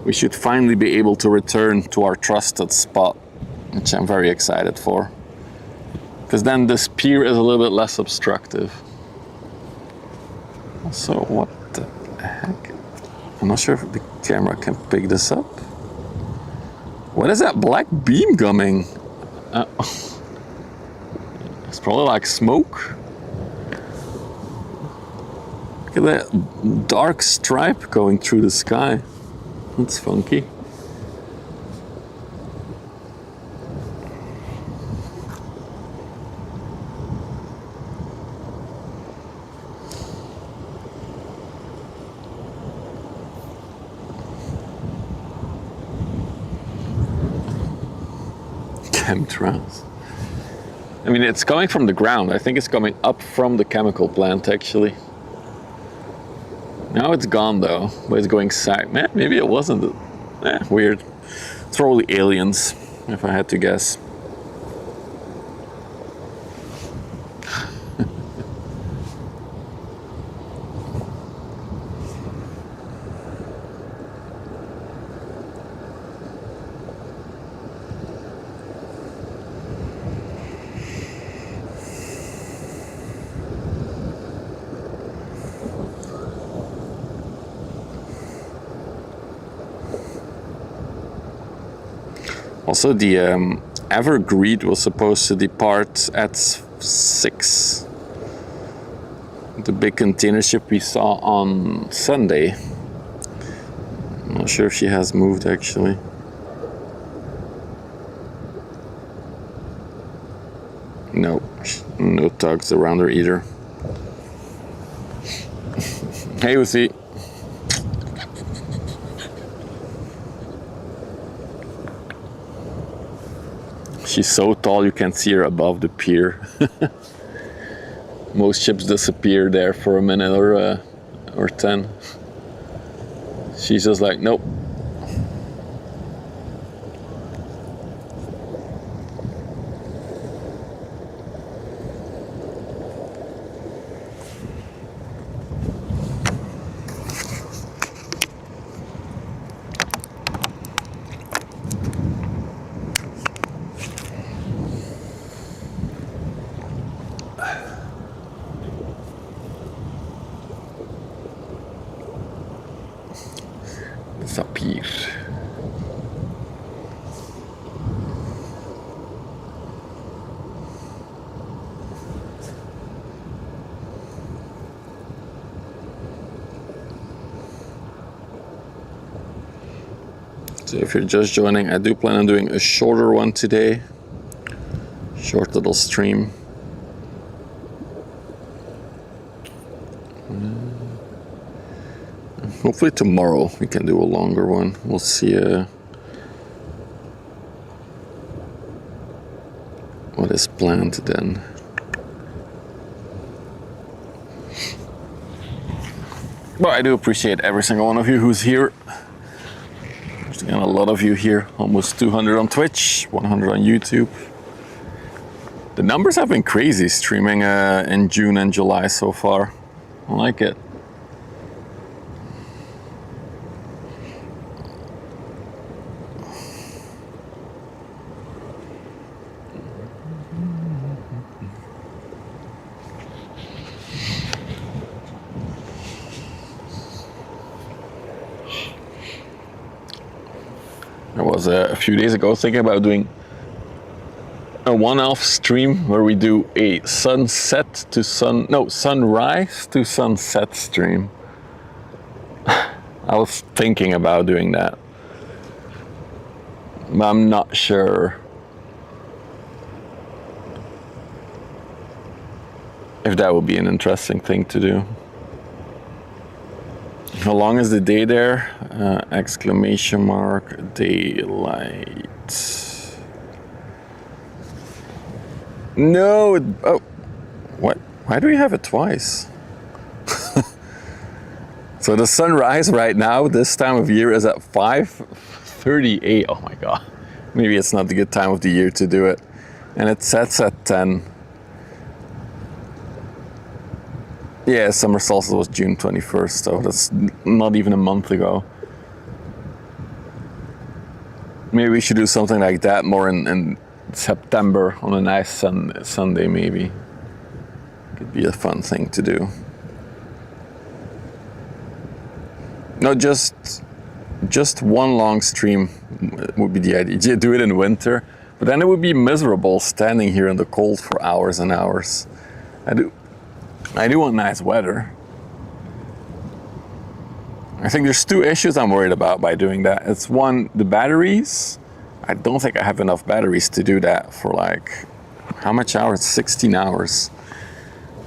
A: we should finally be able to return to our trusted spot, which I'm very excited for. Because then this pier is a little bit less obstructive. So what the heck? I'm not sure if the camera can pick this up. What is that black beam coming? It's probably like smoke. Look at that dark stripe going through the sky. That's funky. Chemtrails. I mean, it's coming from the ground. I think it's coming up from the chemical plant, actually. Now it's gone, though, but it's going south. Man, maybe it wasn't. Weird. It's probably aliens, if I had to guess. Also, the HAVRE was supposed to depart at 6. The big container ship we saw on Sunday. I'm not sure if she has moved, actually. No, no tugs around her either. Hey, Uzi. She's so tall you can't see her above the pier. Most ships disappear there for a minute or 10. She's just like, nope. It's up here. So if you're just joining, I do plan on doing a shorter one today. Short little stream. Hopefully tomorrow we can do a longer one. We'll see what is planned then. But I do appreciate every single one of you who's here. There's again a lot of you here. Almost 200 on Twitch, 100 on YouTube. The numbers have been crazy streaming in June and July so far. I like it. I was a few days ago thinking about doing a one-off stream where we do a sunrise to sunset stream. I was thinking about doing that, but I'm not sure if that would be an interesting thing to do. How long is the day there? Exclamation mark, daylight. No, oh, what? Why do we have it twice? So the sunrise right now, this time of year, is at 5:38. Oh my God. Maybe it's not the good time of the year to do it. And it sets at 10. Yeah, summer solstice was June 21st, so that's not even a month ago. Maybe we should do something like that more in September on a nice Sunday, maybe. Could be a fun thing to do. No, just one long stream would be the idea. Do it in winter, but then it would be miserable standing here in the cold for hours and hours. I do want nice weather. I think there's two issues I'm worried about by doing that. It's one, the batteries. I don't think I have enough batteries to do that for like, how much hours? 16 hours.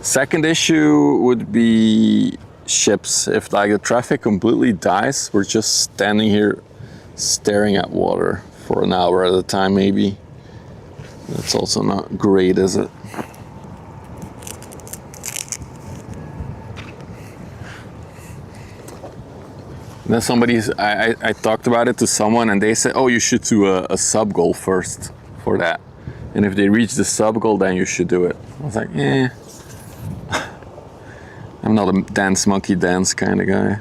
A: Second issue would be ships. If like the traffic completely dies, we're just standing here staring at water for an hour at a time maybe. That's also not great, is it? And then I talked about it to someone and they said, oh, you should do a sub goal first for that. And if they reach the sub goal, then you should do it. I was like, eh. I'm not a dance monkey dance kind of guy.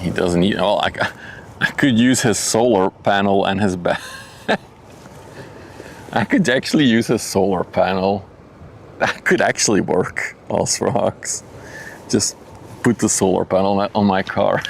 A: He doesn't need, well, I could use his solar panel and his back. I could actually use his solar panel. That could actually work, Osrox. Just put the solar panel on my car.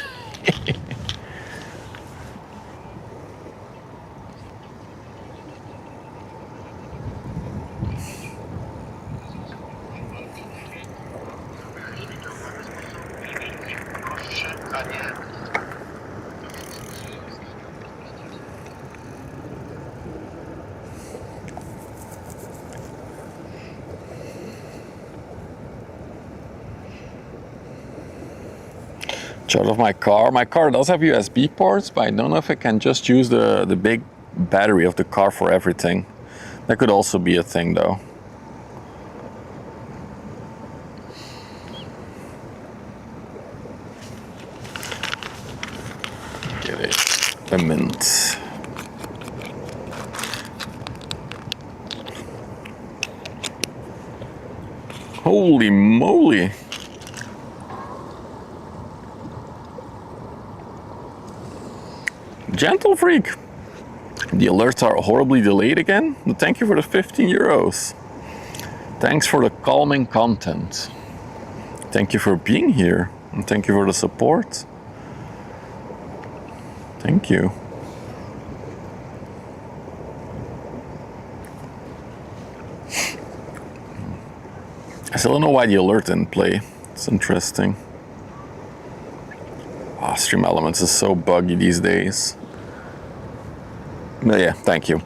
A: Shot of my car. My car does have USB ports, but I don't know if it can just use the big battery of the car for everything. That could also be a thing though. Get it. A mint. Holy moly. Gentle Freak. The alerts are horribly delayed again. Thank you for the 15 euros. Thanks for the calming content. Thank you for being here. And thank you for the support. Thank you. I still don't know why the alert didn't play. It's interesting. Oh, Stream Elements is so buggy these days. But yeah, thank you.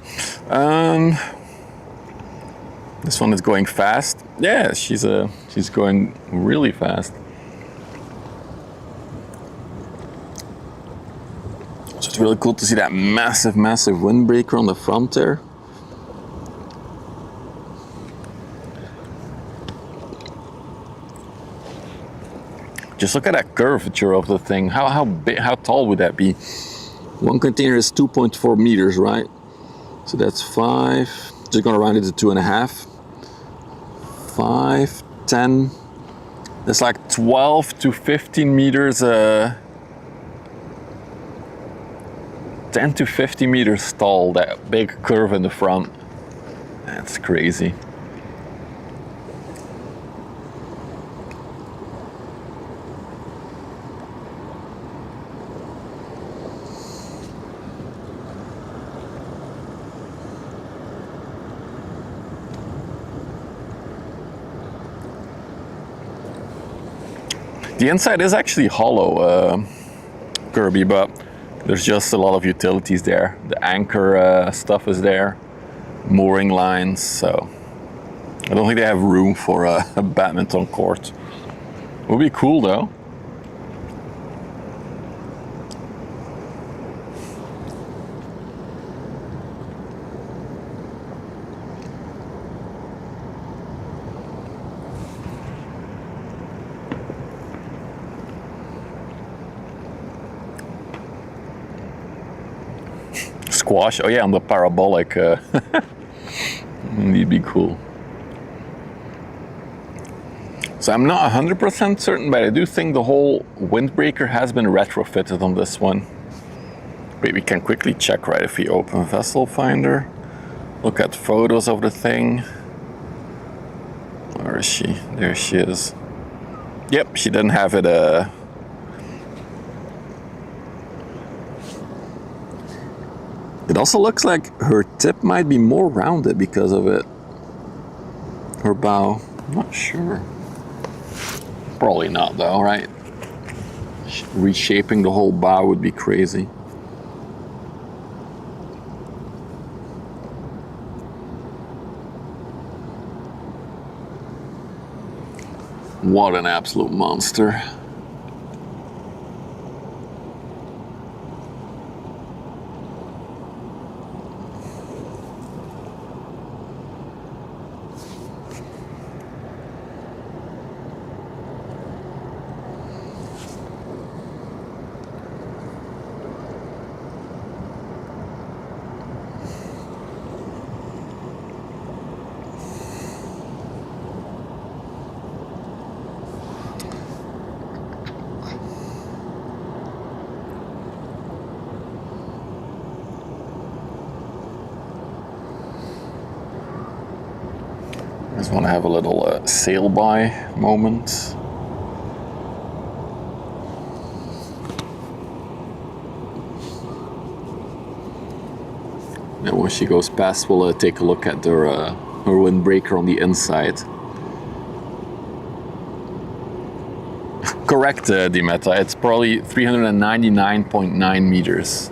A: This one is going fast. Yeah, she's going really fast. So it's really cool to see that massive windbreaker on the front there. Just look at that curvature of the thing. How big, how tall would that be? One container is 2.4 meters, right? So that's 5. Just gonna round it to 2.5. 5, 10. That's like 12 to 15 meters. 10 to 50 meters tall. That big curve in the front. That's crazy. The inside is actually hollow, Kirby, but there's just a lot of utilities there. The anchor stuff is there, mooring lines, so I don't think they have room for a badminton court. Would be cool though. Squash, oh yeah, on the parabolic. It'd be cool. So I'm not 100% certain, but I do think the whole windbreaker has been retrofitted on this one. But we can quickly check, right, if we open Vessel Finder. Look at photos of the thing. Where is she? There she is. Yep, she didn't have it It also looks like her tip might be more rounded because of it. Her bow, I'm not sure. Probably not though, right? Reshaping the whole bow would be crazy. What an absolute monster. Just want to have a little sail by moment. And when she goes past, we'll take a look at her windbreaker on the inside. Correct, Dimeta. It's probably 399.9 meters.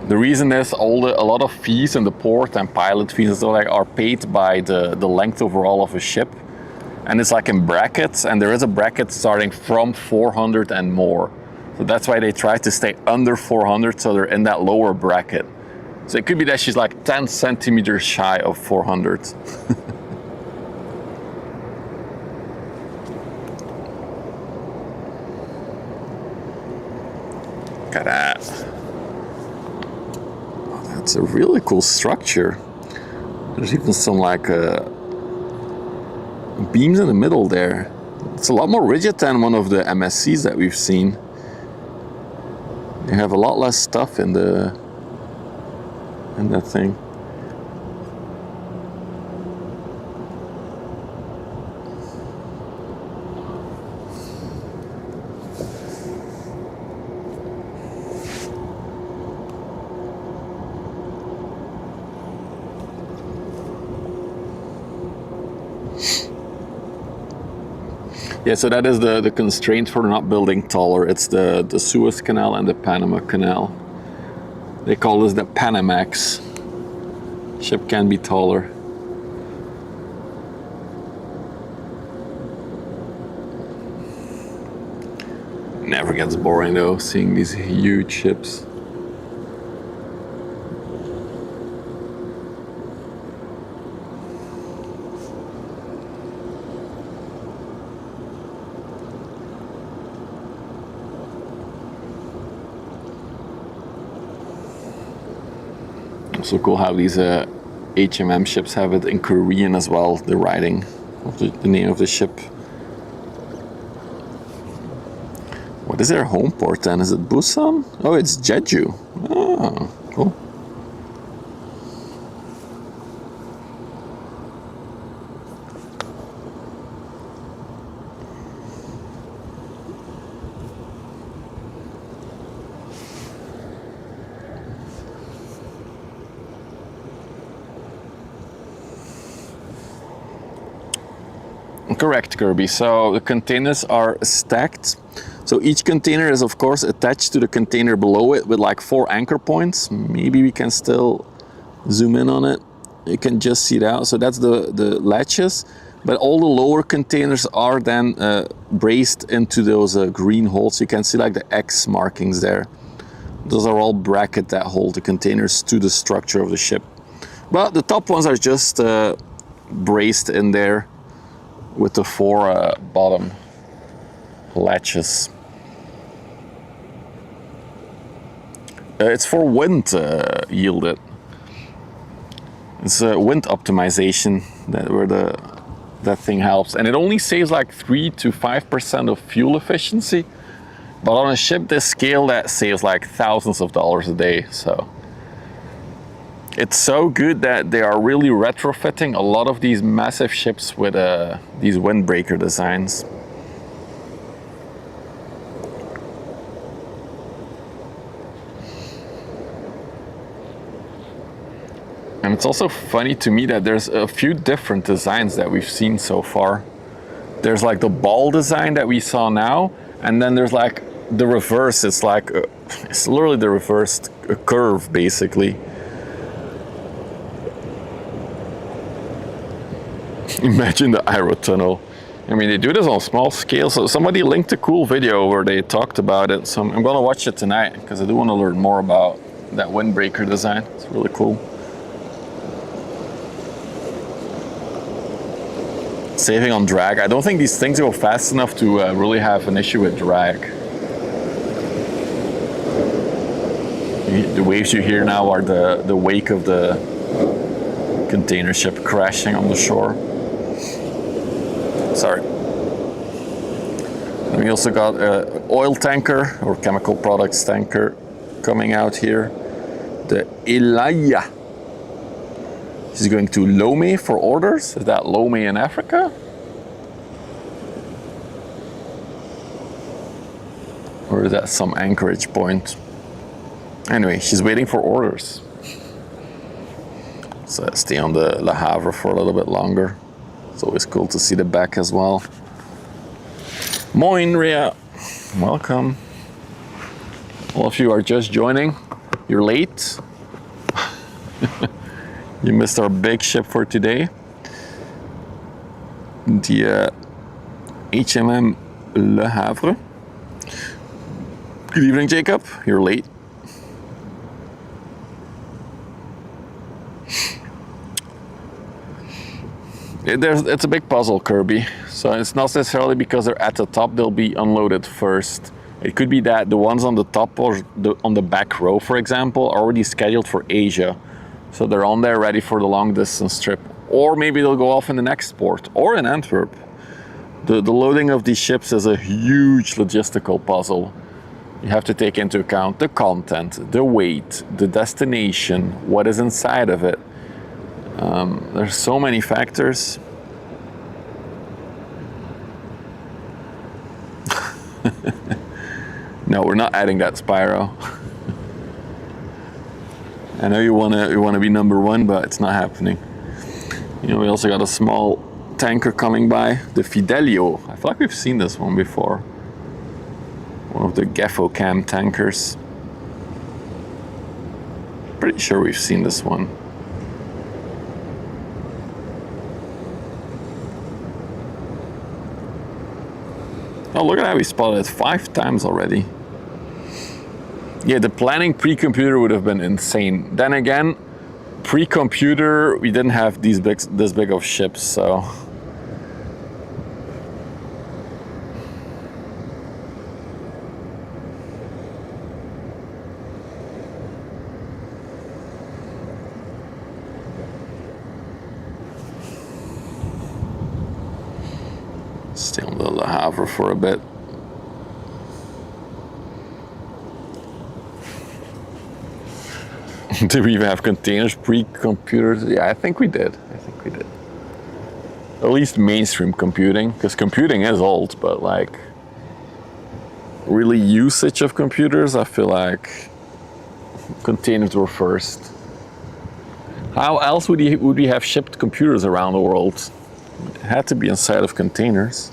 A: The reason is a lot of fees in the port and pilot fees and so like are paid by the length overall of a ship, and it's like in brackets, and there is a bracket starting from 400 and more. So that's why they try to stay under 400, so they're in that lower bracket. So it could be that she's like 10 centimeters shy of 400. Look at that. Oh, that's a really cool structure. There's even some like beams in the middle there. It's a lot more rigid than one of the MSCs that we've seen. They have a lot less stuff in that thing. Yeah, so that is the constraint for not building taller. It's the Suez Canal and the Panama Canal. They call this the Panamax. Ship can be taller. Never gets boring though, seeing these huge ships. Also cool how these HMM ships have it in Korean as well, the writing of the name of the ship. What is their home port then? Is it Busan? Oh, it's Jeju. Oh, cool. Correct, Kirby. So the containers are stacked. So each container is of course attached to the container below it with like 4 anchor points. Maybe we can still zoom in on it. You can just see it out. So that's the latches. But all the lower containers are then braced into those green holes. You can see like the X markings there. Those are all brackets that hold the containers to the structure of the ship. But the top ones are just braced in there with the 4 bottom latches. It's for wind yielded. It's wind optimization where that thing helps, and it only saves like 3 to 5% of fuel efficiency. But on a ship this scale, that saves like thousands of dollars a day. So it's so good that they are really retrofitting a lot of these massive ships with these windbreaker designs. And it's also funny to me that there's a few different designs that we've seen so far. There's like the ball design that we saw now, and then there's like the reverse. It's like it's literally the reversed curve basically. Imagine the aerotunnel. I mean, they do this on small scale. So somebody linked a cool video where they talked about it. So I'm gonna watch it tonight because I do want to learn more about that windbreaker design. It's really cool. Saving on drag. I don't think these things go fast enough to really have an issue with drag. The waves you hear now are the wake of the container ship crashing on the shore. Sorry. And we also got an oil tanker or chemical products tanker coming out here. The Elaya. She's going to Lomé for orders. Is that Lomé in Africa? Or is that some anchorage point? Anyway, she's waiting for orders. So I stay on the Le Havre for a little bit longer. It's always cool to see the back as well. Moin, Rhea. Welcome. All of you are just joining. You're late. You missed our big ship for today. The HMM Le Havre. Good evening, Jacob. You're late. It's a big puzzle, Kirby. So it's not necessarily because they're at the top, they'll be unloaded first. It could be that the ones on the top or on the back row, for example, are already scheduled for Asia. So they're on there ready for the long distance trip. Or maybe they'll go off in the next port or in Antwerp. The loading of these ships is a huge logistical puzzle. You have to take into account the content, the weight, the destination, what is inside of it. There's so many factors. No, we're not adding that Spyro. I know you wanna be number one, but it's not happening. You know, we also got a small tanker coming by, the Fidelio. I feel like we've seen this one before. One of the Gefocam tankers. Pretty sure we've seen this one. Oh, look at that, we spotted it 5 times already. Yeah, the planning pre-computer would have been insane. Then again, pre-computer, we didn't have this big of ships, so. Stay on the Le Havre for a bit. Did we even have containers pre-computers? Yeah, I think we did. At least mainstream computing, because computing is old, but like really usage of computers, I feel like containers were first. How else would we have shipped computers around the world? It had to be inside of containers.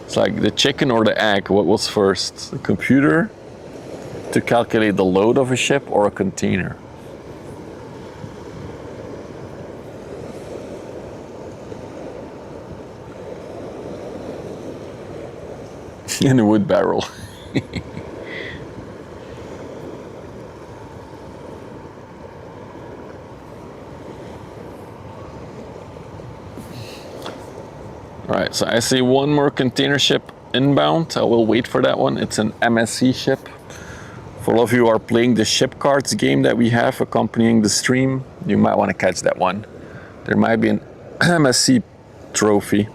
A: It's like the chicken or the egg, what was first? The computer to calculate the load of a ship or a container? In a wood barrel. Alright, so I see one more container ship inbound. I will wait for that one. It's an MSC ship. For all of you who are playing the ship cards game that we have accompanying the stream, you might want to catch that one. There might be an MSC trophy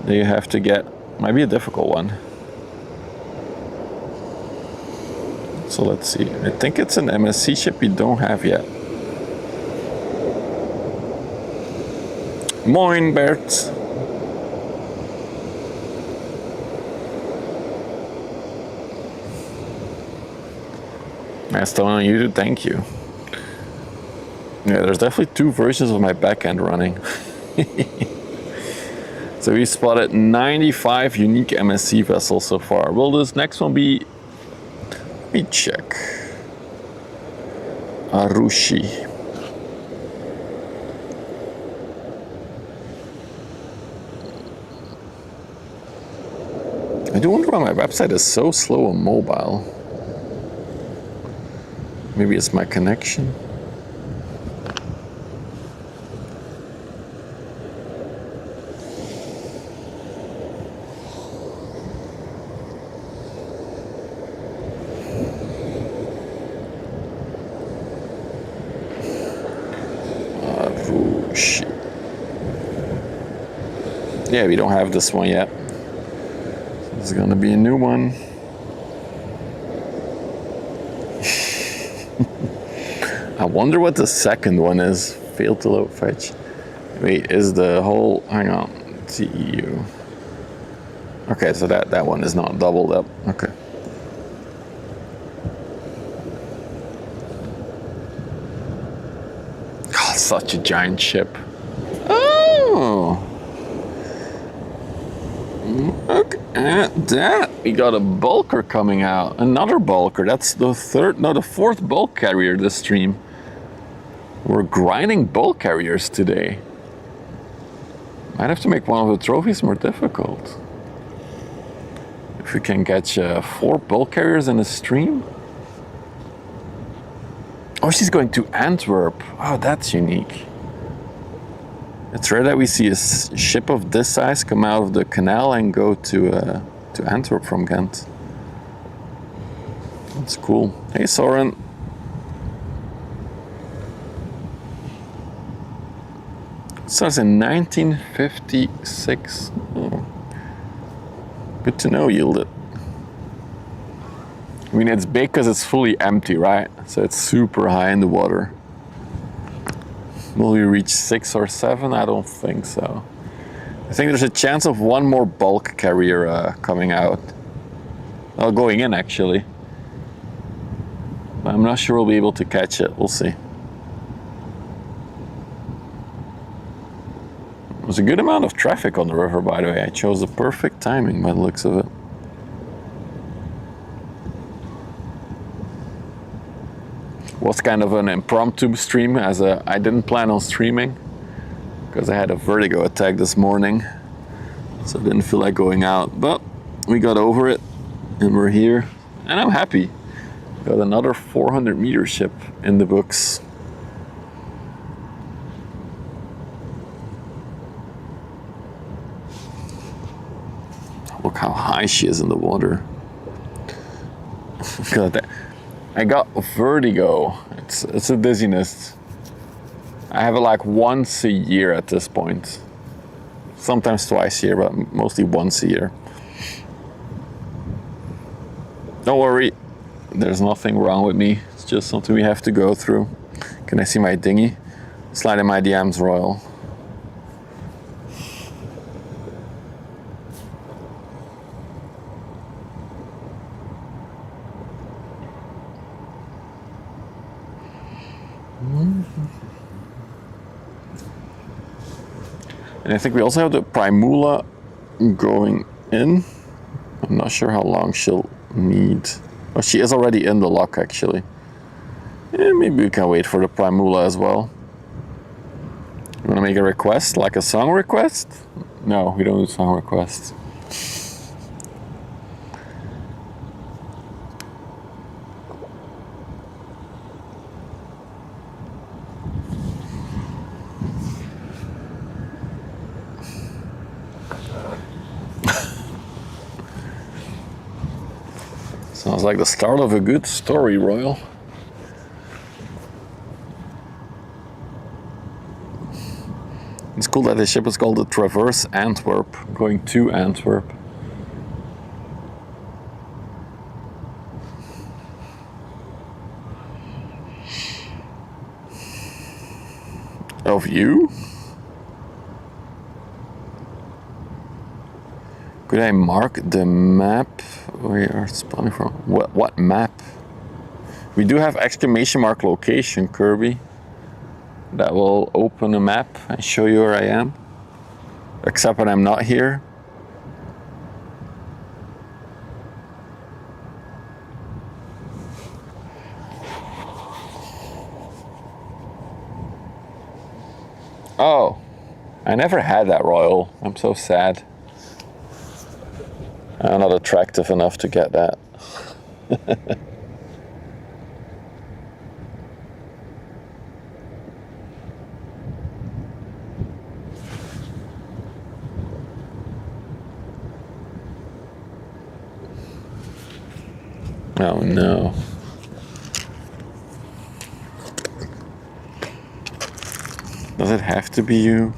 A: that you have to get. Might be a difficult one. So let's see. I think it's an MSC ship we don't have yet. Moin, Bert. I still on YouTube, thank you. Yeah, there's definitely 2 versions of my backend running. So we spotted 95 unique MSC vessels so far. Will this next one be? Let me check. Arushi. I do wonder why my website is so slow on mobile. Maybe it's my connection. Yeah, we don't have this one yet. This is gonna be a new one. I wonder what the second one is. Failed to load fetch. Wait, is the whole, hang on, TEU. Okay, so that one is not doubled up. Okay. Oh, such a giant ship. Oh. Look at that. We got a bulker coming out. Another bulker. That's the fourth bulk carrier this stream. We're grinding bulk carriers today. Might have to make one of the trophies more difficult. If we can catch 4 bulk carriers in a stream. Oh, she's going to Antwerp. Oh, that's unique. It's rare that we see a ship of this size come out of the canal and go to Antwerp from Ghent. That's cool. Hey, Soren. It starts in 1956. Oh. Good to know, Yielded. I mean, it's big because it's fully empty, right? So it's super high in the water. Will we reach 6 or 7? I don't think so. I think there's a chance of one more bulk carrier coming out. Well, going in actually. But I'm not sure we'll be able to catch it. We'll see. There's a good amount of traffic on the river, by the way. I chose the perfect timing by the looks of it. Was kind of an impromptu stream, as I didn't plan on streaming because I had a vertigo attack this morning, so I didn't feel like going out, but we got over it and we're here and I'm happy. Got another 400 meter ship in the books. Look how high she is in the water. Look at that. I got vertigo. It's a dizziness. I have it like once a year at this point. Sometimes twice a year, but mostly once a year. Don't worry, there's nothing wrong with me. It's just something we have to go through. Can I see my dinghy? Slide in my DMs, Royal. And I think we also have the Primula going in. I'm not sure how long she'll need. Oh, she is already in the lock actually. Yeah, maybe we can wait for the Primula as well. You want to make a request, like a song request? No, we don't do song requests. Sounds like the start of a good story, Royal. It's cool that the ship is called the Traverse Antwerp, going to Antwerp. Of you? Could I mark the map we are spawning from? What map? We do have exclamation mark location, Kirby. That will open a map and show you where I am. Except when I'm not here. Oh, I never had that, Royal. I'm so sad. I'm not attractive enough to get that. Oh no. Does it have to be you?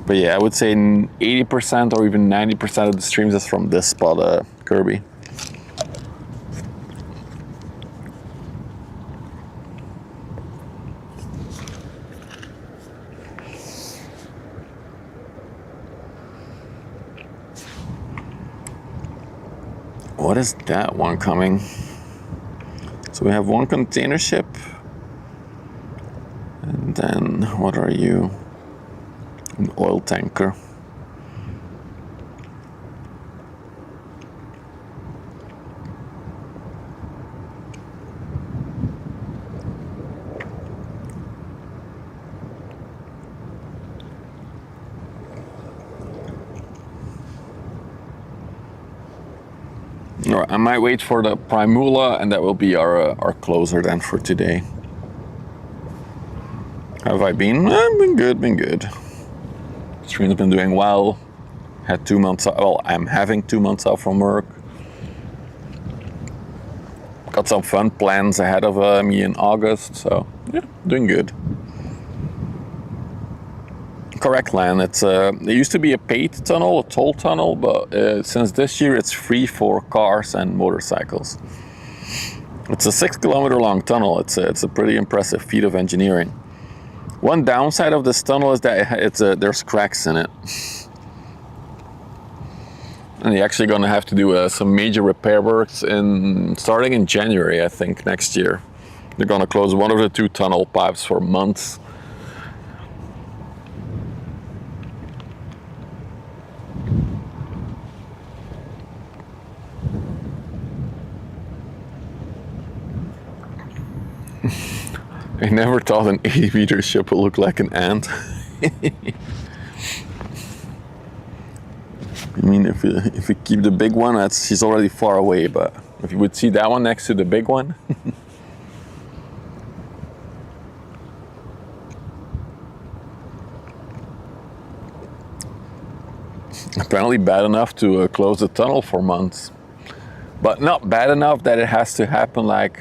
A: But yeah, I would say 80% or even 90% of the streams is from this spot, Kirby. What is that one coming? So we have one container ship. And then, what are you? An oil tanker. All right, I might wait for the Primula, and that will be our closer then for today. How have I been? Been good. Stream's been doing well. Had 2 months off. Well, I'm having 2 months off from work. Got some fun plans ahead of me in August, so yeah, doing good. Correct, Lan. It used to be a paid tunnel, a toll tunnel, but since this year it's free for cars and motorcycles. It's a 6 kilometer long tunnel. It's a pretty impressive feat of engineering. One downside of this tunnel is that there's cracks in it. And you're actually going to have to do some major repair works starting in January, I think, next year. They're going to close one of the 2 tunnel pipes for months. I never thought an 80-meter ship would look like an ant. I mean, if you keep the big one, she's already far away, but if you would see that one next to the big one. Apparently bad enough to close the tunnel for months. But not bad enough that it has to happen like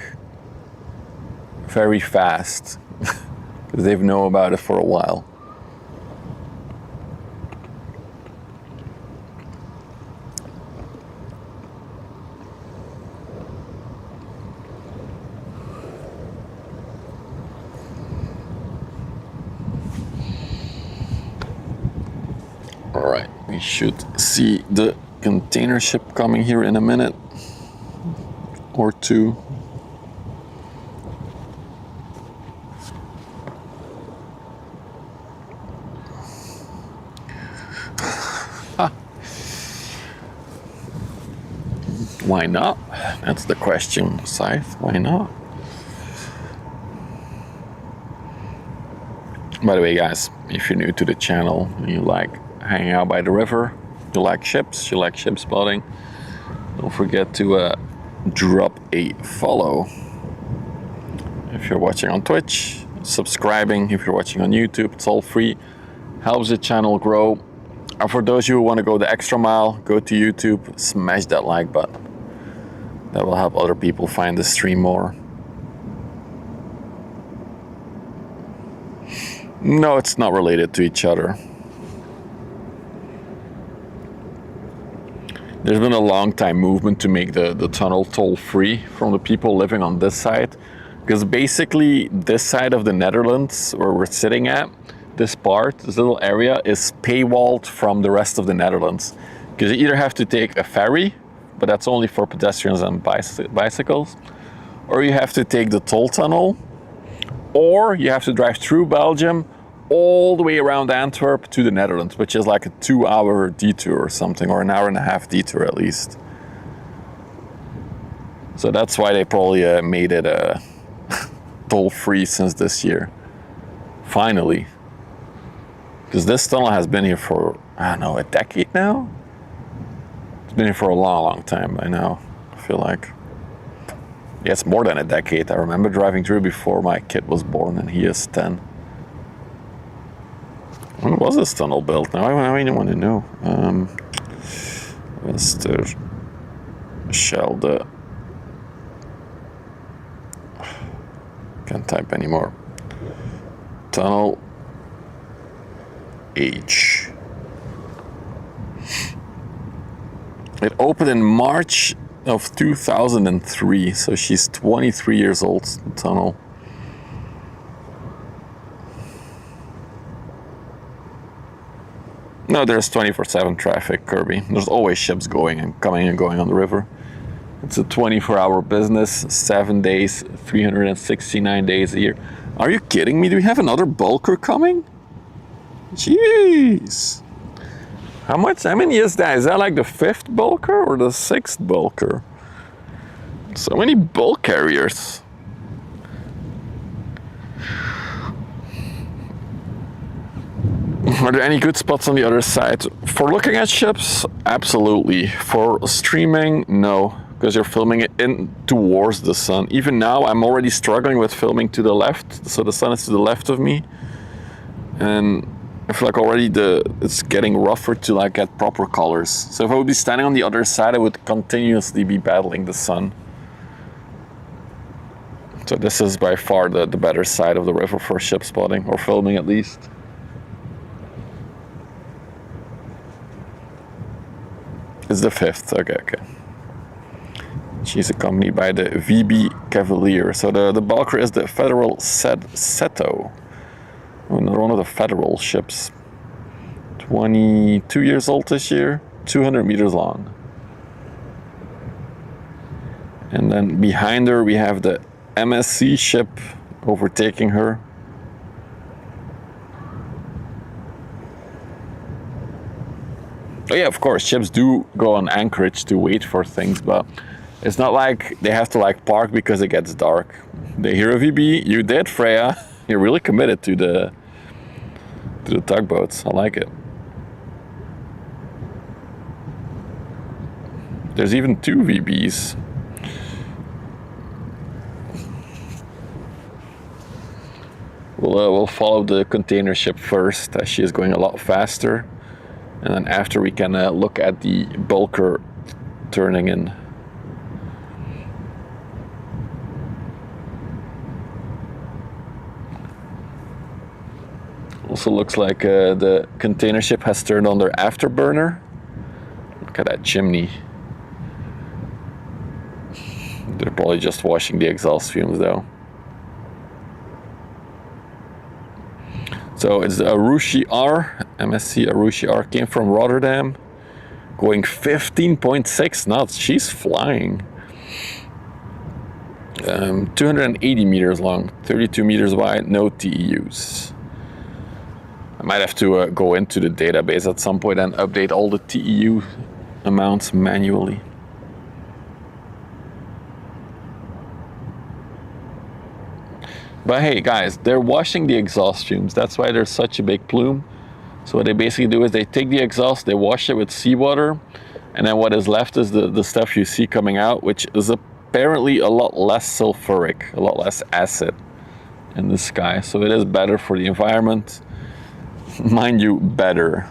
A: very fast, because they've known about it for a while. All right, we should see the container ship coming here in a minute or two. Why not? That's the question, Scythe. Why not? By the way, guys, if you're new to the channel and you like hanging out by the river, you like ships spotting, don't forget to drop a follow. If you're watching on Twitch, subscribing. If you're watching on YouTube, it's all free. Helps the channel grow. And for those of you who want to go the extra mile, go to YouTube, smash that like button. That will help other people find the stream more. No, it's not related to each other. There's been a long time movement to make the tunnel toll free from the people living on this side. Because basically this side of the Netherlands where we're sitting at, this little area is paywalled from the rest of the Netherlands. Because you either have to take a ferry, but that's only for pedestrians and bicycles, or you have to take the toll tunnel, or you have to drive through Belgium all the way around Antwerp to the Netherlands, which is like a 2-hour detour or something, or an 1.5-hour detour at least. So that's why they probably made it toll free since this year. Finally. Because this tunnel has been here for, I don't know, a decade now? It's been here for a long time by now, I feel like. Yeah, it's more than a decade. I remember driving through before my kid was born, and he is 10. When was this tunnel built? Now I really want to know. Westerschelde. Can't type anymore. Tunnel age. It opened in March of 2003, so she's 23 years old, the tunnel. No, there's 24/7 traffic, Kirby. There's always ships going and coming and going on the river. It's a 24-hour business, 7 days, 369 days a year. Are you kidding me? Do we have another bulker coming? Jeez. How many is that? Is that like the 5th bulker or the 6th bulker? So many bulk carriers. Are there any good spots on the other side? For looking at ships, absolutely. For streaming, no, because you're filming it in towards the sun. Even now, I'm already struggling with filming to the left, so the sun is to the left of me, and I feel like already it's getting rougher to like get proper colors. So if I would be standing on the other side, I would continuously be battling the sun. So this is by far the better side of the river for ship spotting, or filming at least. It's the 5th, okay. She's accompanied by the VB Cavalier. So the bulker is the Federal Seto. Another one of the Federal ships. 22 years old this year, 200 meters long. And then behind her we have the MSC ship overtaking her. Oh yeah, of course, ships do go on anchorage to wait for things, but it's not like they have to like park because it gets dark. They hear a VB, you did, Freya. You're really committed to the tugboats. I like it. There's even 2 VBs. We'll follow the container ship first, as she is going a lot faster. And then after we can look at the bulker turning in. Also looks like the container ship has turned on their afterburner. Look at that chimney. They're probably just washing the exhaust fumes though. So it's the Arushi R, MSC Arushi R, came from Rotterdam, going 15.6 knots. She's flying. 280 meters long, 32 meters wide, no TEUs. I might have to go into the database at some point and update all the TEU amounts manually. But hey guys, they're washing the exhaust fumes. That's why there's such a big plume. So what they basically do is they take the exhaust, they wash it with seawater, and then what is left is the stuff you see coming out, which is apparently a lot less sulfuric, a lot less acid in the sky. So it is better for the environment. Mind you, better.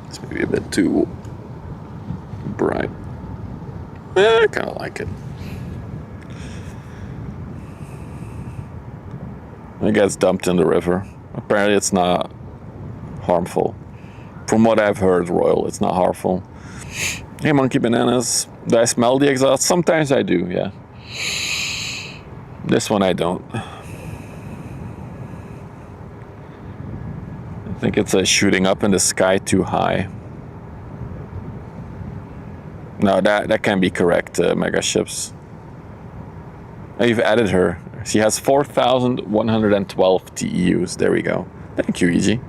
A: It's maybe a bit too bright. Yeah, I kind of like it. It gets dumped in the river. Apparently it's not harmful. From what I've heard, Royal, it's not harmful. Hey, Monkey Bananas. Do I smell the exhaust? Sometimes I do, yeah. This one I don't. I think it's shooting up in the sky too high. No, that can be correct, mega ships. Oh, you've added her. She has 4,112 TEUs. There we go. Thank you, EG.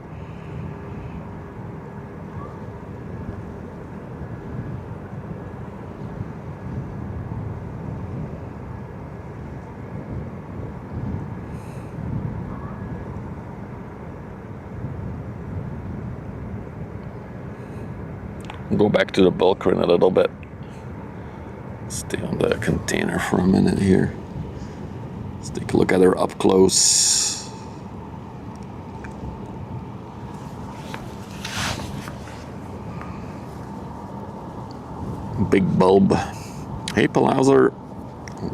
A: Go back to the bulker in a little bit. Stay on the container for a minute here. Let's take a look at her up close. Big bulb. Hey Palauser.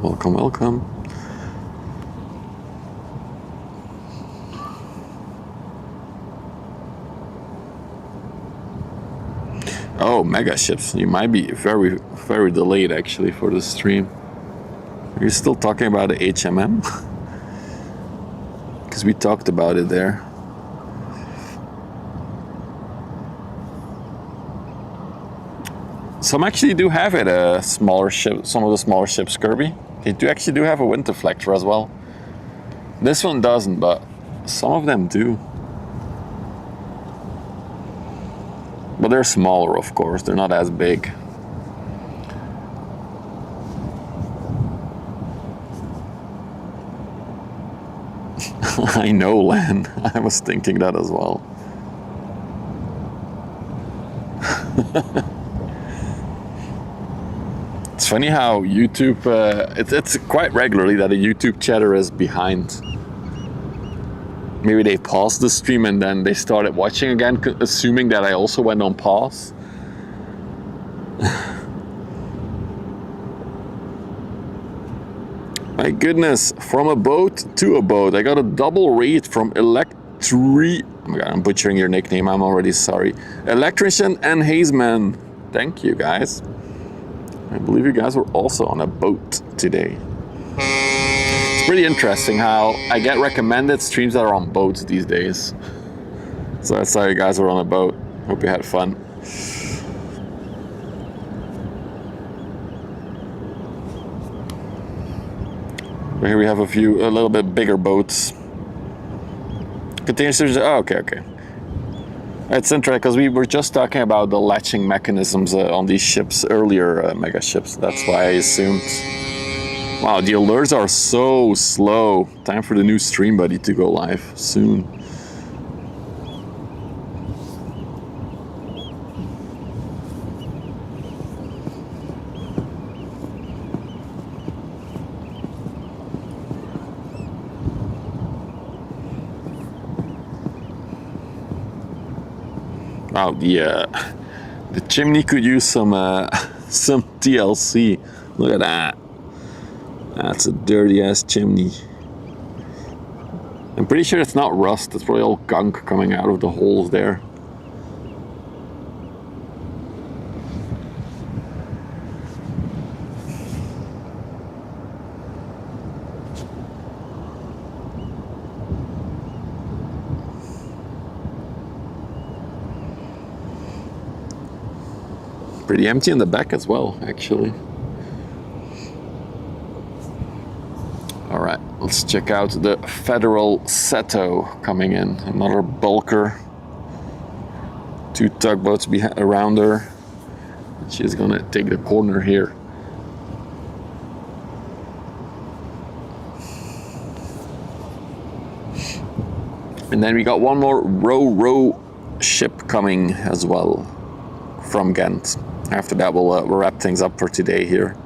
A: Welcome, welcome. Oh, mega ships. You might be very, very delayed actually for the stream. Are you still talking about the HMM? Because we talked about it there. Some actually do have it, smaller ship. Some of the smaller ships, Kirby. They do actually have a wind deflector as well. This one doesn't, but some of them do. But they're smaller, of course. They're not as big. I know, Len. I was thinking that as well. It's funny how YouTube, it's quite regularly that a YouTube chatter is behind. Maybe they paused the stream and then they started watching again, assuming that I also went on pause. My goodness, from a boat to a boat. I got a double rate from oh my God, I'm butchering your nickname, I'm already sorry. Electrician and Hazeman. Thank you, guys. I believe you guys were also on a boat today. It's pretty interesting how I get recommended streams that are on boats these days. So that's how you guys were on a boat. Hope you had fun. But here we have a little bit bigger boats. Container storage, oh, okay. It's interesting because we were just talking about the latching mechanisms on these ships earlier, mega ships. That's why I assumed. Wow, the alerts are so slow. Time for the new stream buddy to go live soon. Wow, the chimney could use some TLC. Look at that. That's a dirty ass chimney. I'm pretty sure it's not rust. It's probably all gunk coming out of the holes there. Pretty empty in the back as well, actually. All right, let's check out the Federal Seto coming in. Another bulker. 2 tugboats around her. She's gonna take the corner here. And then we got one more row ship coming as well from Ghent. After that, we'll wrap things up for today here.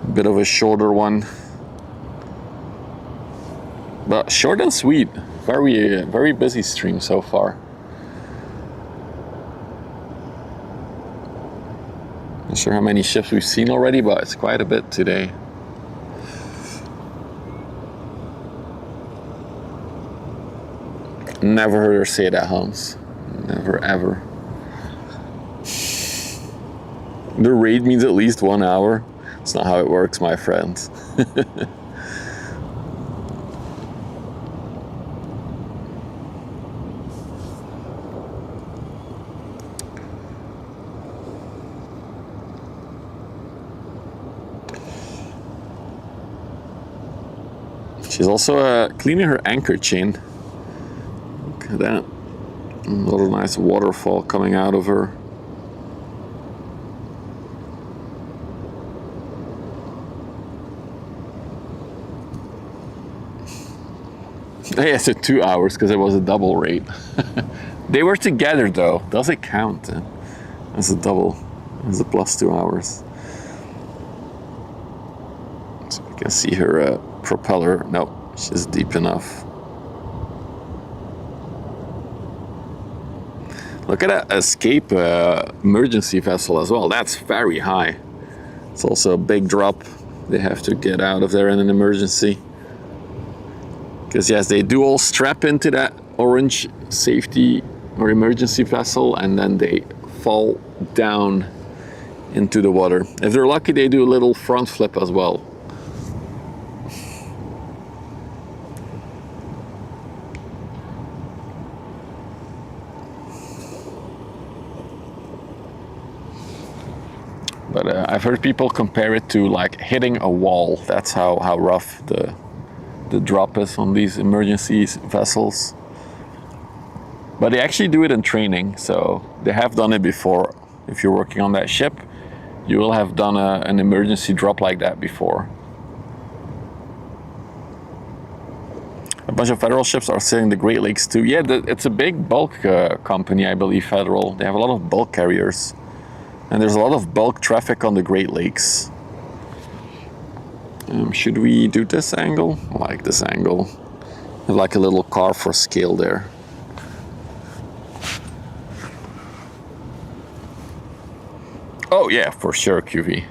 A: A bit of a shorter one. But short and sweet. Very busy stream so far. Not sure how many ships we've seen already, but it's quite a bit today. Never heard her say that, Hans. Never, ever. The raid means at least 1 hour. It's not how it works, my friends. She's also cleaning her anchor chain. Look at that. A little nice waterfall coming out of her. Yeah, so 2 hours because it was a double rate. They were together though. Does it count? As a double, as a plus 2 hours. So we can see her propeller. No, she's deep enough. Look at that escape emergency vessel as well. That's very high. It's also a big drop. They have to get out of there in an emergency. Because yes, they do all strap into that orange safety or emergency vessel and then they fall down into the water. If they're lucky, they do a little front flip as well. But I've heard people compare it to like hitting a wall. That's how rough the drop is on these emergency vessels. But they actually do it in training, so they have done it before. If you're working on that ship, you will have done an emergency drop like that before. A bunch of federal ships are sailing the Great Lakes too. Yeah, it's a big bulk company, I believe, federal. They have a lot of bulk carriers. And there's a lot of bulk traffic on the Great Lakes. Should we do this angle? I like this angle. I have like a little car for scale there. Oh yeah, for sure, QV.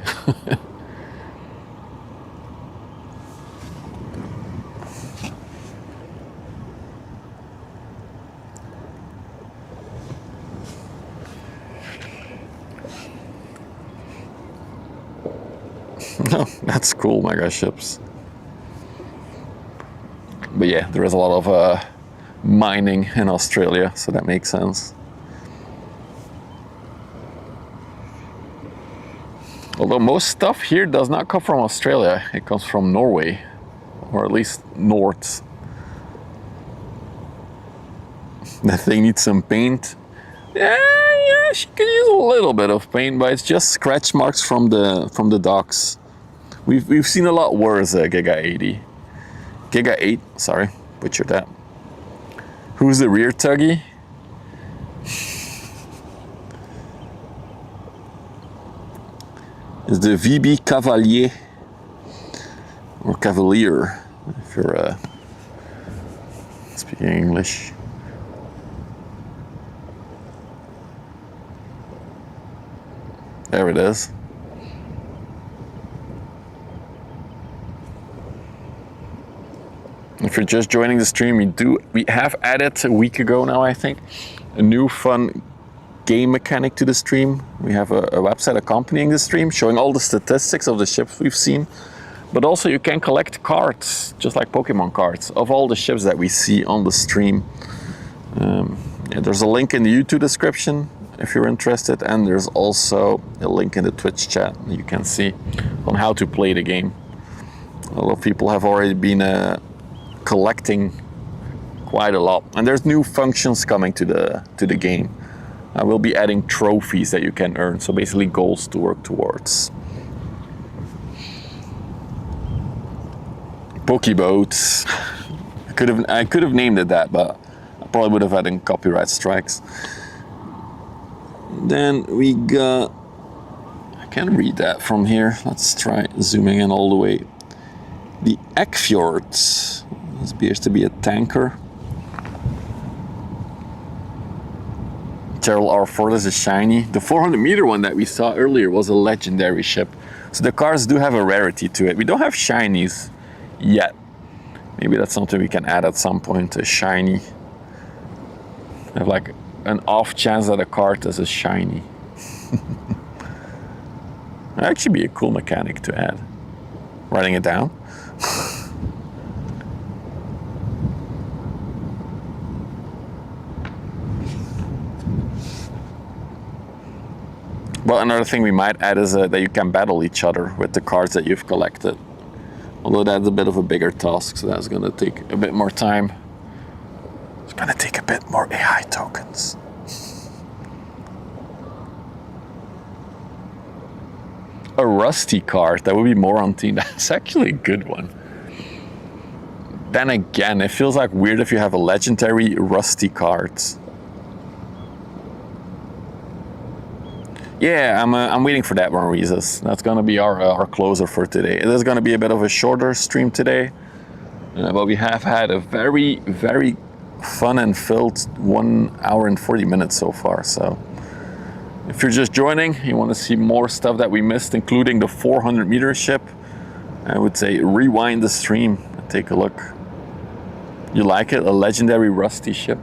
A: No, that's cool, mega ships. But yeah, there is a lot of mining in Australia, so that makes sense. Although most stuff here does not come from Australia, it comes from Norway, or at least north. That thing needs some paint. Yeah, she could use a little bit of paint, but it's just scratch marks from the docks. We've seen a lot worse, Giga 8, sorry, butchered that. Who's the rear tuggy? It's the VB Cavalier, or Cavalier, if you're speaking English. There it is. If you're just joining the stream, we have added a week ago now, I think, a new fun game mechanic to the stream. We have a website accompanying the stream showing all the statistics of the ships we've seen, but also you can collect cards, just like Pokemon cards, of all the ships that we see on the stream. Yeah, there's a link in the YouTube description if you're interested, and there's also a link in the Twitch chat you can see on how to play the game. A lot of people have already been collecting quite a lot, and there's new functions coming to the game. I will be adding trophies that you can earn, so basically goals to work towards. Pokeboats. I could have named it that, but I probably would have had copyright strikes. Then we got, I can't read that from here. Let's try zooming in all the way. The Eckfjord. This appears to be a tanker. Gerald R4 is a shiny. The 400 meter one that we saw earlier was a legendary ship. So the cars do have a rarity to it. We don't have shinies yet. Maybe that's something we can add at some point, a shiny. Have like an off chance that a card is a shiny. That'd actually be a cool mechanic to add. Writing it down. Well, another thing we might add is that you can battle each other with the cards that you've collected. Although that's a bit of a bigger task, so that's going to take a bit more time. It's going to take a bit more AI tokens. A rusty card, that would be more on team. That's actually a good one. Then again, it feels like weird if you have a legendary rusty card. Yeah, I'm waiting for that one, Reezus. That's gonna be our closer for today. It is gonna be a bit of a shorter stream today, but we have had a very, very fun and filled 1 hour and 40 minutes so far. So if you're just joining, you want to see more stuff that we missed, including the 400 meter ship, I would say rewind the stream and take a look. You like it? A legendary rusty ship?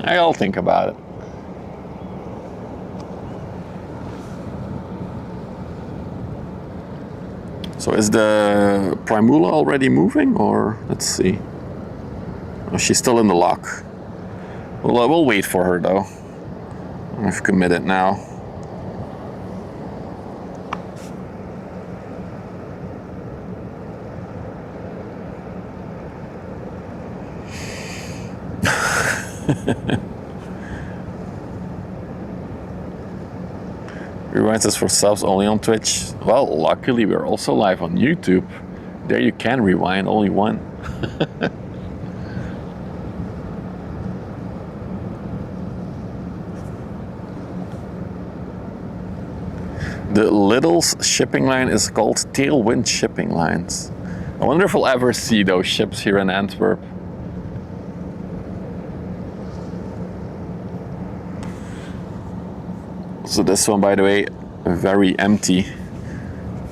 A: I'll think about it. So is the Primula already moving, or let's see. Oh, she's still in the lock. Well, we'll wait for her though. I've committed now. Reminds us for subs only on Twitch. Well, luckily we're also live on YouTube. There you can rewind, only one. The Lidl's shipping line is called Tailwind Shipping Lines. I wonder if we'll ever see those ships here in Antwerp. So this one, by the way, very empty.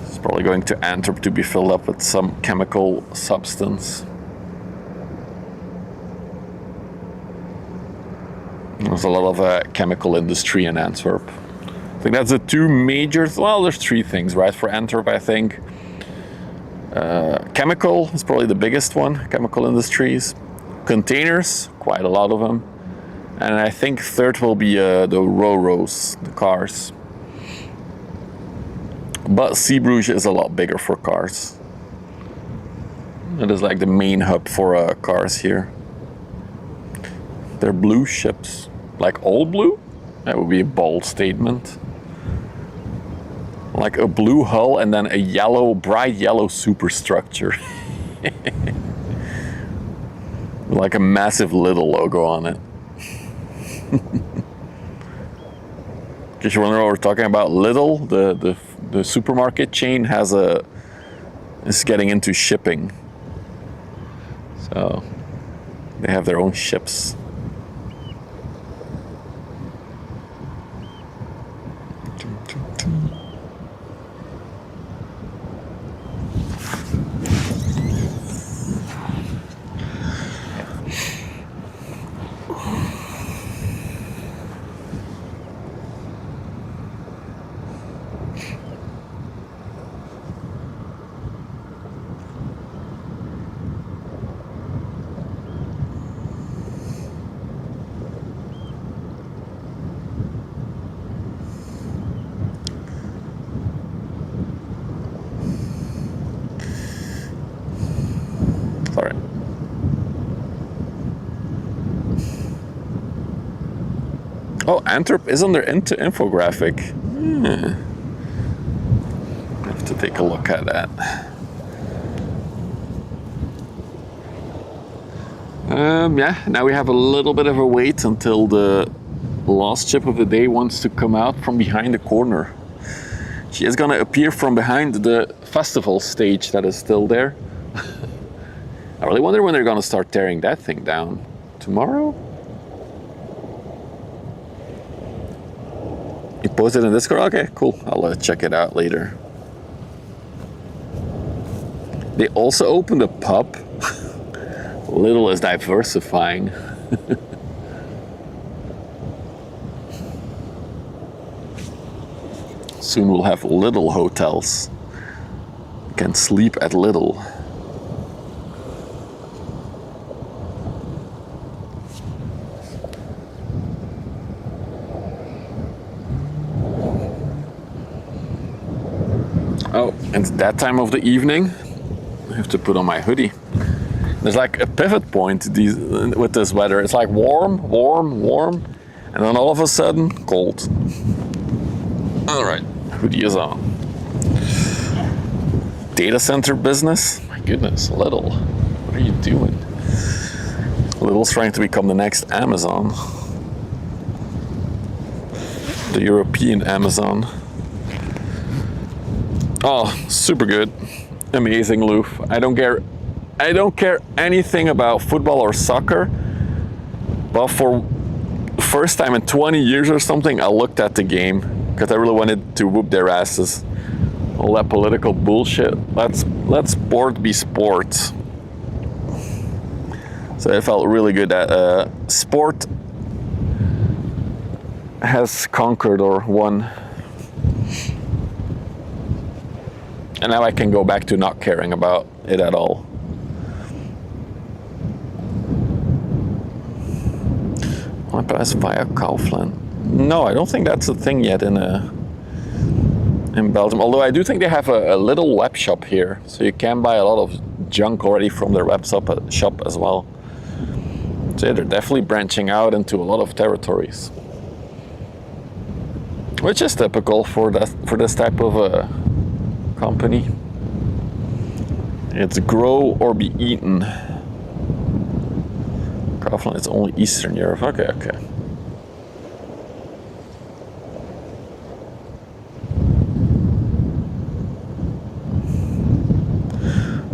A: It's probably going to Antwerp to be filled up with some chemical substance. There's a lot of chemical industry in Antwerp. I think that's the two major, well, there's three things, right, for Antwerp, I think. Chemical is probably the biggest one, chemical industries. Containers, quite a lot of them. And I think third will be the Ro-Ros, the cars. But Zeebrugge is a lot bigger for cars. It is like the main hub for cars here. They're blue ships. Like all blue? That would be a bold statement. Like a blue hull and then a yellow, bright yellow superstructure. Like a massive Lidl logo on it. Because you wonder what we're talking about, Lidl, the supermarket chain, is getting into shipping. So they have their own ships. Sorry. Oh, Antwerp is under infographic. I have to take a look at that. Yeah, now we have a little bit of a wait until the last ship of the day wants to come out from behind the corner. She is gonna appear from behind the festival stage that is still there. I really wonder when they're gonna start tearing that thing down. Tomorrow? You posted in Discord? Okay, cool. I'll check it out later. They also opened a pub. Lidl is diversifying. Soon we'll have Lidl hotels. You can sleep at Lidl. Oh, and it's that time of the evening. I have to put on my hoodie. There's like a pivot point with this weather. It's like warm, warm, warm, and then all of a sudden, cold. All right, hoodie is on. Data center business? My goodness, Lidl. What are you doing? Lidl's trying to become the next Amazon. The European Amazon. Oh, super good. Amazing Loof. I don't care anything about football or soccer, but for the first time in 20 years or something, I looked at the game because I really wanted to whoop their asses. All that political bullshit. Let sport be sport. So I felt really good that sport has conquered or won. And now I can go back to not caring about it at all. I pass via Kaufland. No, I don't think that's a thing yet in Belgium. Although I do think they have a little web shop here, so you can buy a lot of junk already from their web shop as well. So yeah, they're definitely branching out into a lot of territories, which is typical for this type of company. It's grow or be eaten. Kaufland is only Eastern Europe. Okay.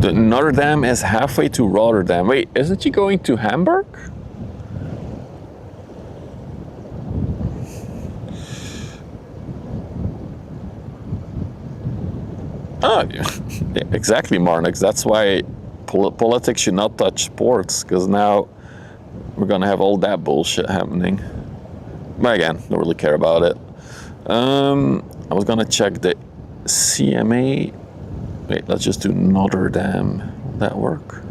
A: The Notre Dame is halfway to Rotterdam. Wait, isn't she going to Hamburg? Oh, yeah, exactly, Marnix. That's why politics should not touch sports, because now we're gonna have all that bullshit happening. But again, don't really care about it. I was gonna check the CMA. Wait, let's just do Notre Dame. Will that work?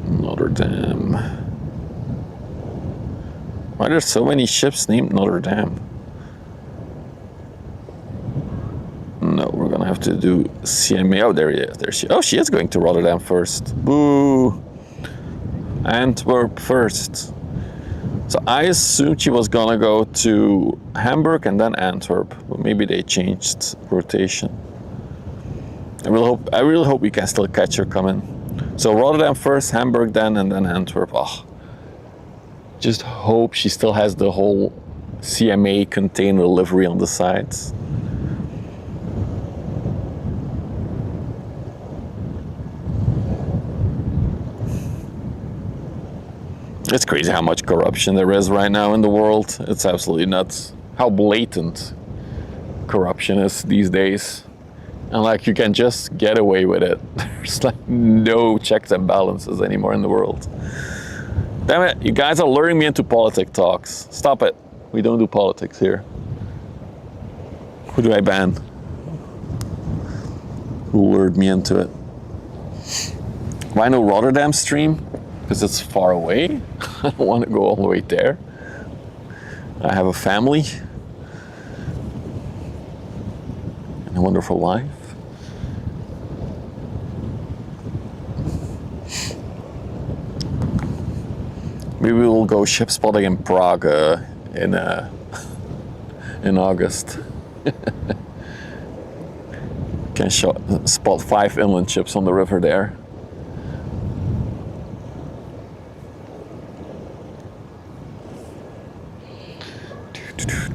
A: Notre Dame. Why are there so many ships named Notre Dame? No, we're gonna have to do CMA. Oh, there he is. There she. Oh, she is going to Rotterdam first. Boo. Antwerp first. So I assumed she was gonna go to Hamburg and then Antwerp, but maybe they changed rotation. I really hope we can still catch her coming. So Rotterdam first, Hamburg then, and then Antwerp. Oh, just hope she still has the whole CMA container livery on the sides. It's crazy how much corruption there is right now in the world. It's absolutely nuts how blatant corruption is these days. And like, you can just get away with it. There's like no checks and balances anymore in the world. Damn it, you guys are luring me into politic talks. Stop it. We don't do politics here. Who do I ban? Who lured me into it? Why no Rotterdam stream? Because it's far away. I don't want to go all the way there. I have a family and a wonderful wife. Maybe we'll go ship spotting in Prague in August. Can spot 5 inland ships on the river there.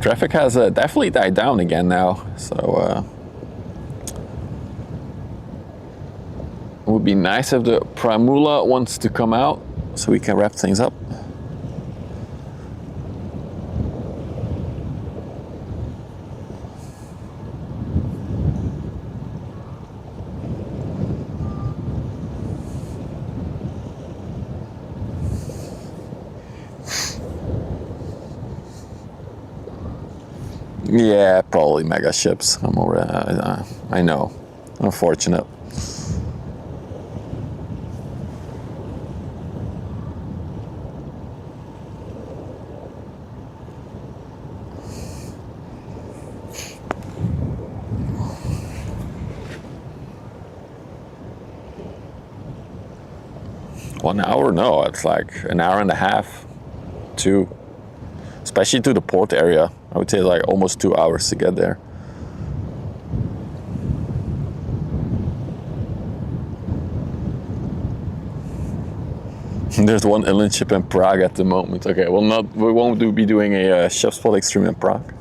A: Traffic has definitely died down again now, so it would be nice if the Pramula wants to come out so we can wrap things up. Yeah, probably mega ships. I'm already, I know. Unfortunate. One hour? No, it's like an hour and a half, 2. Especially to the port area. I would say like almost 2 hours to get there. There's one inland ship in Prague at the moment. Okay, we won't be doing a ship spotting stream in Prague.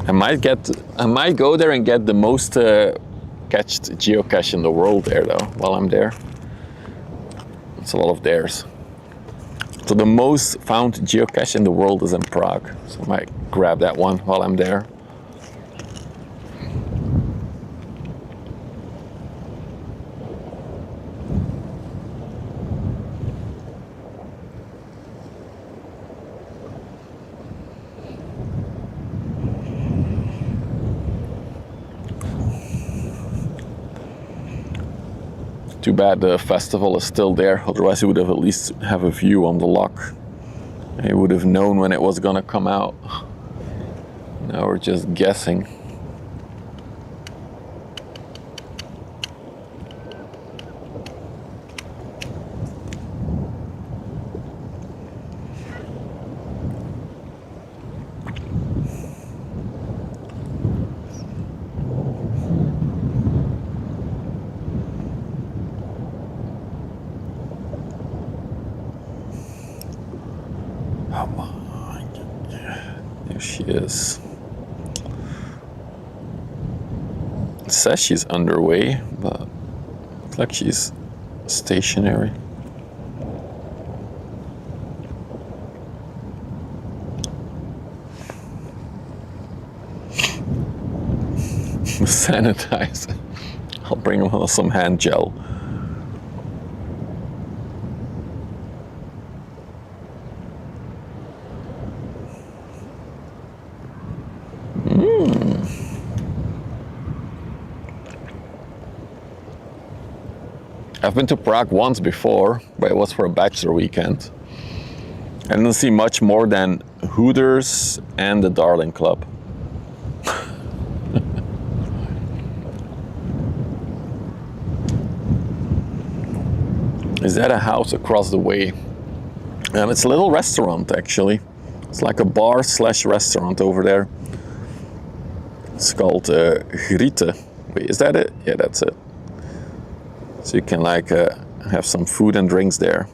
A: I might go there and get the most catched geocache in the world there though, while I'm there. It's a lot of theirs. So the most found geocache in the world is in Prague. So I might grab that one while I'm there. Too bad the festival is still there, otherwise you would have at least have a view on the lock. You would have known when it was gonna come out. Now we're just guessing. There she is. It says she's underway, but looks like she's stationary. Sanitize. I'll bring him some hand gel. I've been to Prague once before, but it was for a bachelor weekend. I didn't see much more than Hooters and the Darling Club. Is that a house across the way? It's a little restaurant actually. It's like a bar slash restaurant over there. It's called Griete. Wait, is that it? Yeah, that's it. So you can like have some food and drinks there.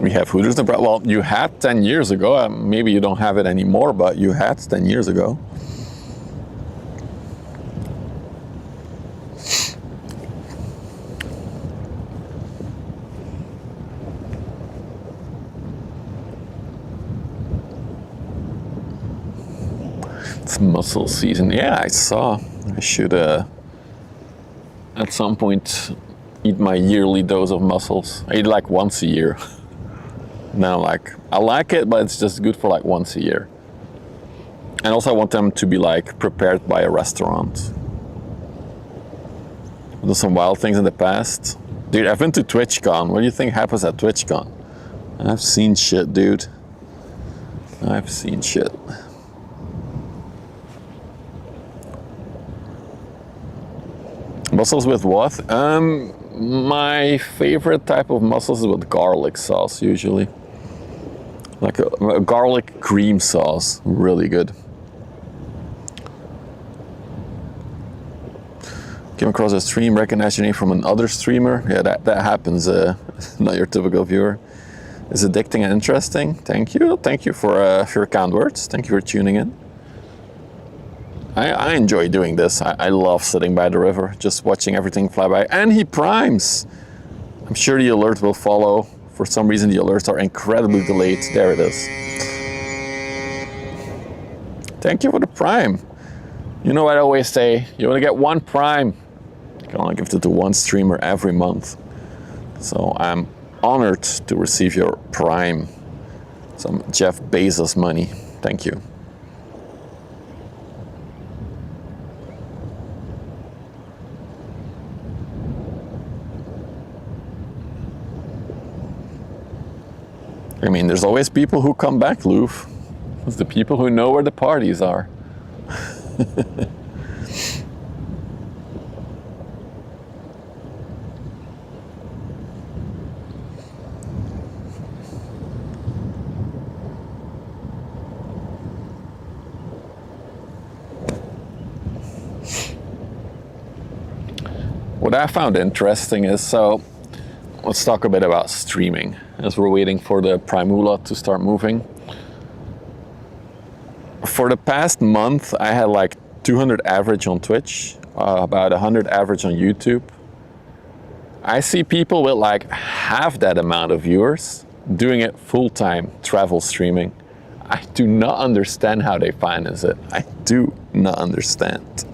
A: We have Hooters in Prague. Well, you had 10 years ago. Maybe you don't have it anymore, but you had 10 years ago. It's mussel season. Yeah, I saw. I should at some point eat my yearly dose of mussels. I eat like once a year. Now, like, I like it, but it's just good for like once a year. And also I want them to be like prepared by a restaurant. I've done some wild things in the past. Dude, I've been to TwitchCon. What do you think happens at TwitchCon? I've seen shit, dude. I've seen shit. Mussels with what? My favorite type of mussels is with garlic sauce, usually. Like a garlic cream sauce, really good. Came across a stream, recognized your name from another streamer. Yeah, that happens, not your typical viewer. It's addicting and interesting. Thank you for your kind words. Thank you for tuning in. I enjoy doing this. I love sitting by the river, just watching everything fly by. And he primes. I'm sure the alert will follow. For some reason, the alerts are incredibly delayed. There it is. Thank you for the prime. You know what I always say, you want to get one prime. You can only give it to one streamer every month. So I'm honored to receive your prime. Some Jeff Bezos money. Thank you. I mean, there's always people who come back, Loof. It's the people who know where the parties are. What I found interesting is, so let's talk a bit about streaming as we're waiting for the Primula to start moving. For the past month, I had like 200 average on Twitch, about 100 average on YouTube. I see people with like half that amount of viewers doing it full-time, travel streaming. I do not understand how they finance it. I do not understand.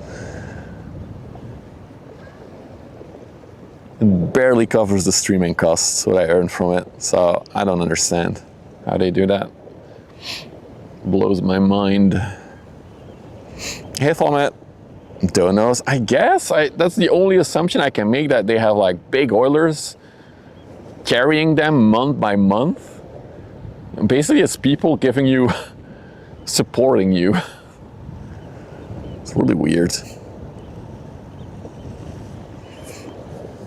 A: It barely covers the streaming costs, what I earn from it. So I don't understand how they do that. Blows my mind. Hey, Thomas. Don't know. I guess that's the only assumption I can make, that they have like big oilers carrying them month by month. And basically, it's people giving you, supporting you. It's really weird.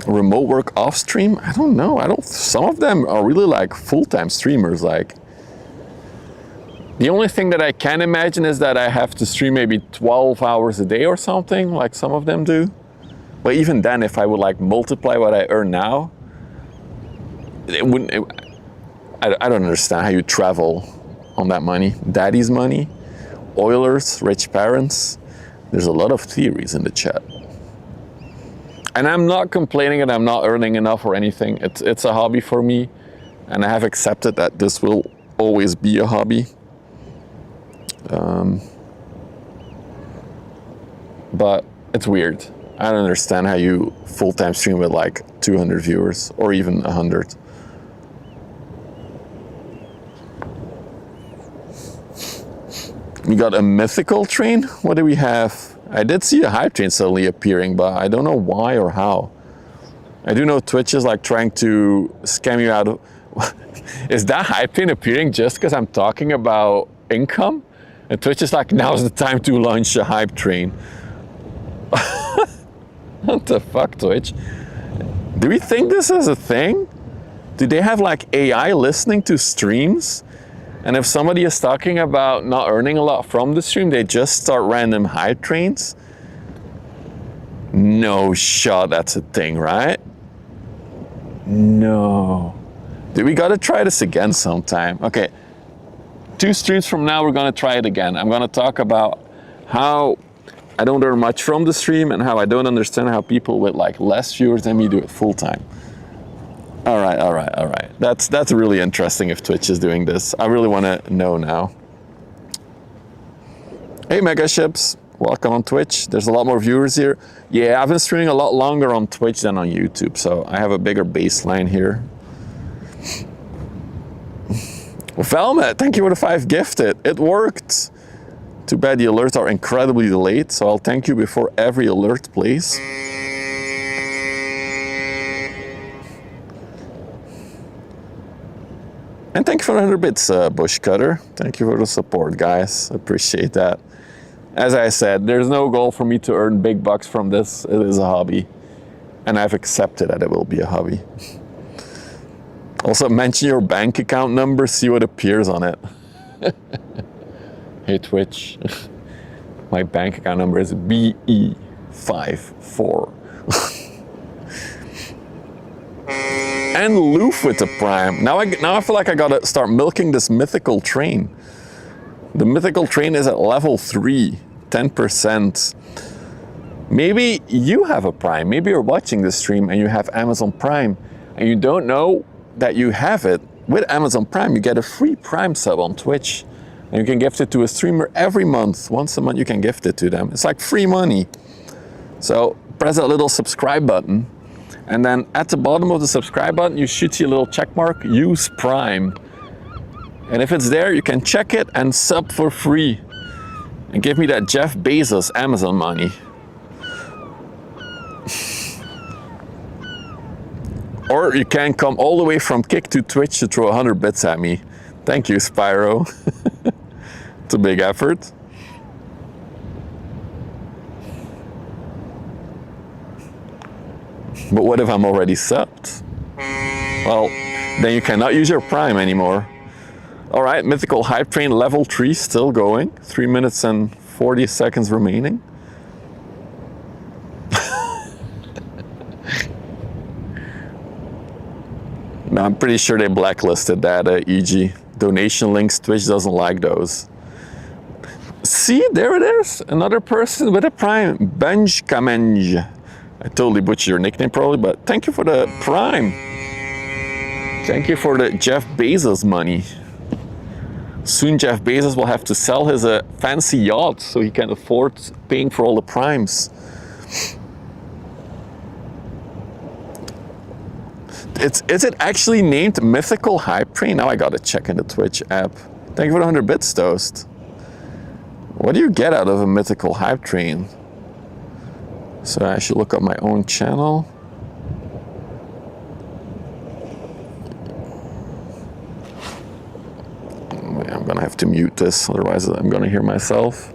A: Remote work off stream? I don't know. Some of them are really like full-time streamers. Like, the only thing that I can imagine is that I have to stream maybe 12 hours a day or something, like some of them do. But even then, if I would like multiply what I earn now, it wouldn't. I don't understand how you travel on that money. Daddy's money, Oilers, rich parents. There's a lot of theories in the chat. And I'm not complaining that I'm not earning enough or anything. It's a hobby for me, and I have accepted that this will always be a hobby. But it's weird. I don't understand how you full-time stream with like 200 viewers or even 100. We got a mythical train? What do we have? I did see a hype train suddenly appearing, but I don't know why or how. I do know Twitch is like trying to scam you out of... Is that hype train appearing just because I'm talking about income? And Twitch is like, now's the time to launch a hype train. What the fuck, Twitch? Do we think this is a thing? Do they have like AI listening to streams? And if somebody is talking about not earning a lot from the stream, they just start random hype trains? No shot that's a thing, right? No. Dude, we gotta try this again sometime. Okay, 2 streams from now, we're gonna try it again. I'm gonna talk about how I don't earn much from the stream and how I don't understand how people with like less viewers than me do it full time. All right. That's really interesting if Twitch is doing this. I really want to know now. Hey, Mega Ships, welcome on Twitch. There's a lot more viewers here. Yeah, I've been streaming a lot longer on Twitch than on YouTube, so I have a bigger baseline here. Velma, thank you for the 5 gifted. It worked. Too bad the alerts are incredibly delayed, so I'll thank you before every alert plays. And thank you for 100 bits, Bush Cutter. Thank you for the support, guys. Appreciate that. As I said, there's no goal for me to earn big bucks from this. It is a hobby. And I've accepted that it will be a hobby. Also, mention your bank account number, see what appears on it. Hey, Twitch. My bank account number is BE54. And Loof with the Prime. Now I feel like I gotta start milking this mythical train. The mythical train is at level 3, 10%. Maybe you have a Prime. Maybe you're watching this stream and you have Amazon Prime and you don't know that you have it. With Amazon Prime, you get a free Prime sub on Twitch. And you can gift it to a streamer every month. Once a month you can gift it to them. It's like free money. So press that little subscribe button. And then at the bottom of the subscribe button, you should see a little check mark, use Prime. And if it's there, you can check it and sub for free. And give me that Jeff Bezos Amazon money. Or you can come all the way from Kick to Twitch to throw 100 bits at me. Thank you, Spyro. It's a big effort. But what if I'm already subbed? Well, then you cannot use your Prime anymore. All right, Mythical Hype Train level 3 still going. 3 minutes and 40 seconds remaining. No, I'm pretty sure they blacklisted that, EG. Donation links, Twitch doesn't like those. See, there it is. Another person with a Prime. Benj Kamenj. I totally butchered your nickname probably, but thank you for the Prime. Thank you for the Jeff Bezos money. Soon Jeff Bezos will have to sell his fancy yacht so he can afford paying for all the Primes. Is it actually named Mythical Hype Train? Now I gotta check in the Twitch app. Thank you for the 100 bits, Toast. What do you get out of a mythical hype train? So I should look up my own channel. I'm gonna have to mute this, otherwise I'm gonna hear myself.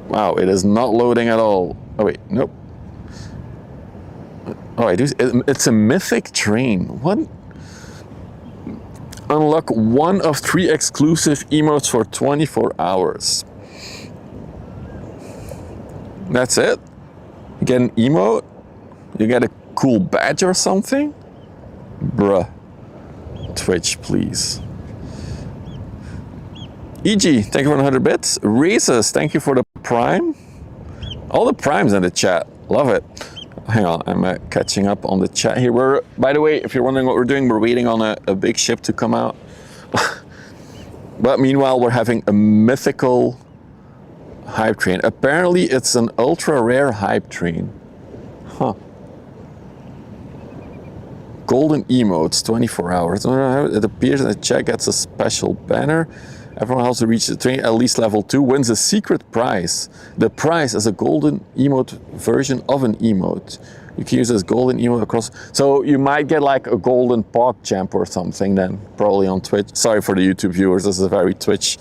A: Wow, it is not loading at all. Oh wait, nope. Oh, I do. It's a mythic train. What? Unlock 1 of 3 exclusive emotes for 24 hours. That's it? You get an emote? You get a cool badge or something? Bruh. Twitch, please. EG, thank you for 100 bits. Racist, thank you for the prime. All the primes in the chat, love it. Hang on, I'm catching up on the chat here. We're, by the way, if you're wondering what we're doing, we're waiting on a big ship to come out. But meanwhile, we're having a mythical hype train. Apparently, it's an ultra rare hype train. Huh. Golden emotes, 24 hours. It appears that chat gets a special banner. Everyone else who reaches the train at least level 2 wins a secret prize. The prize is a golden emote version of an emote. You can use this golden emote across. So you might get like a golden PogChamp or something then, probably on Twitch. Sorry for the YouTube viewers, this is very Twitch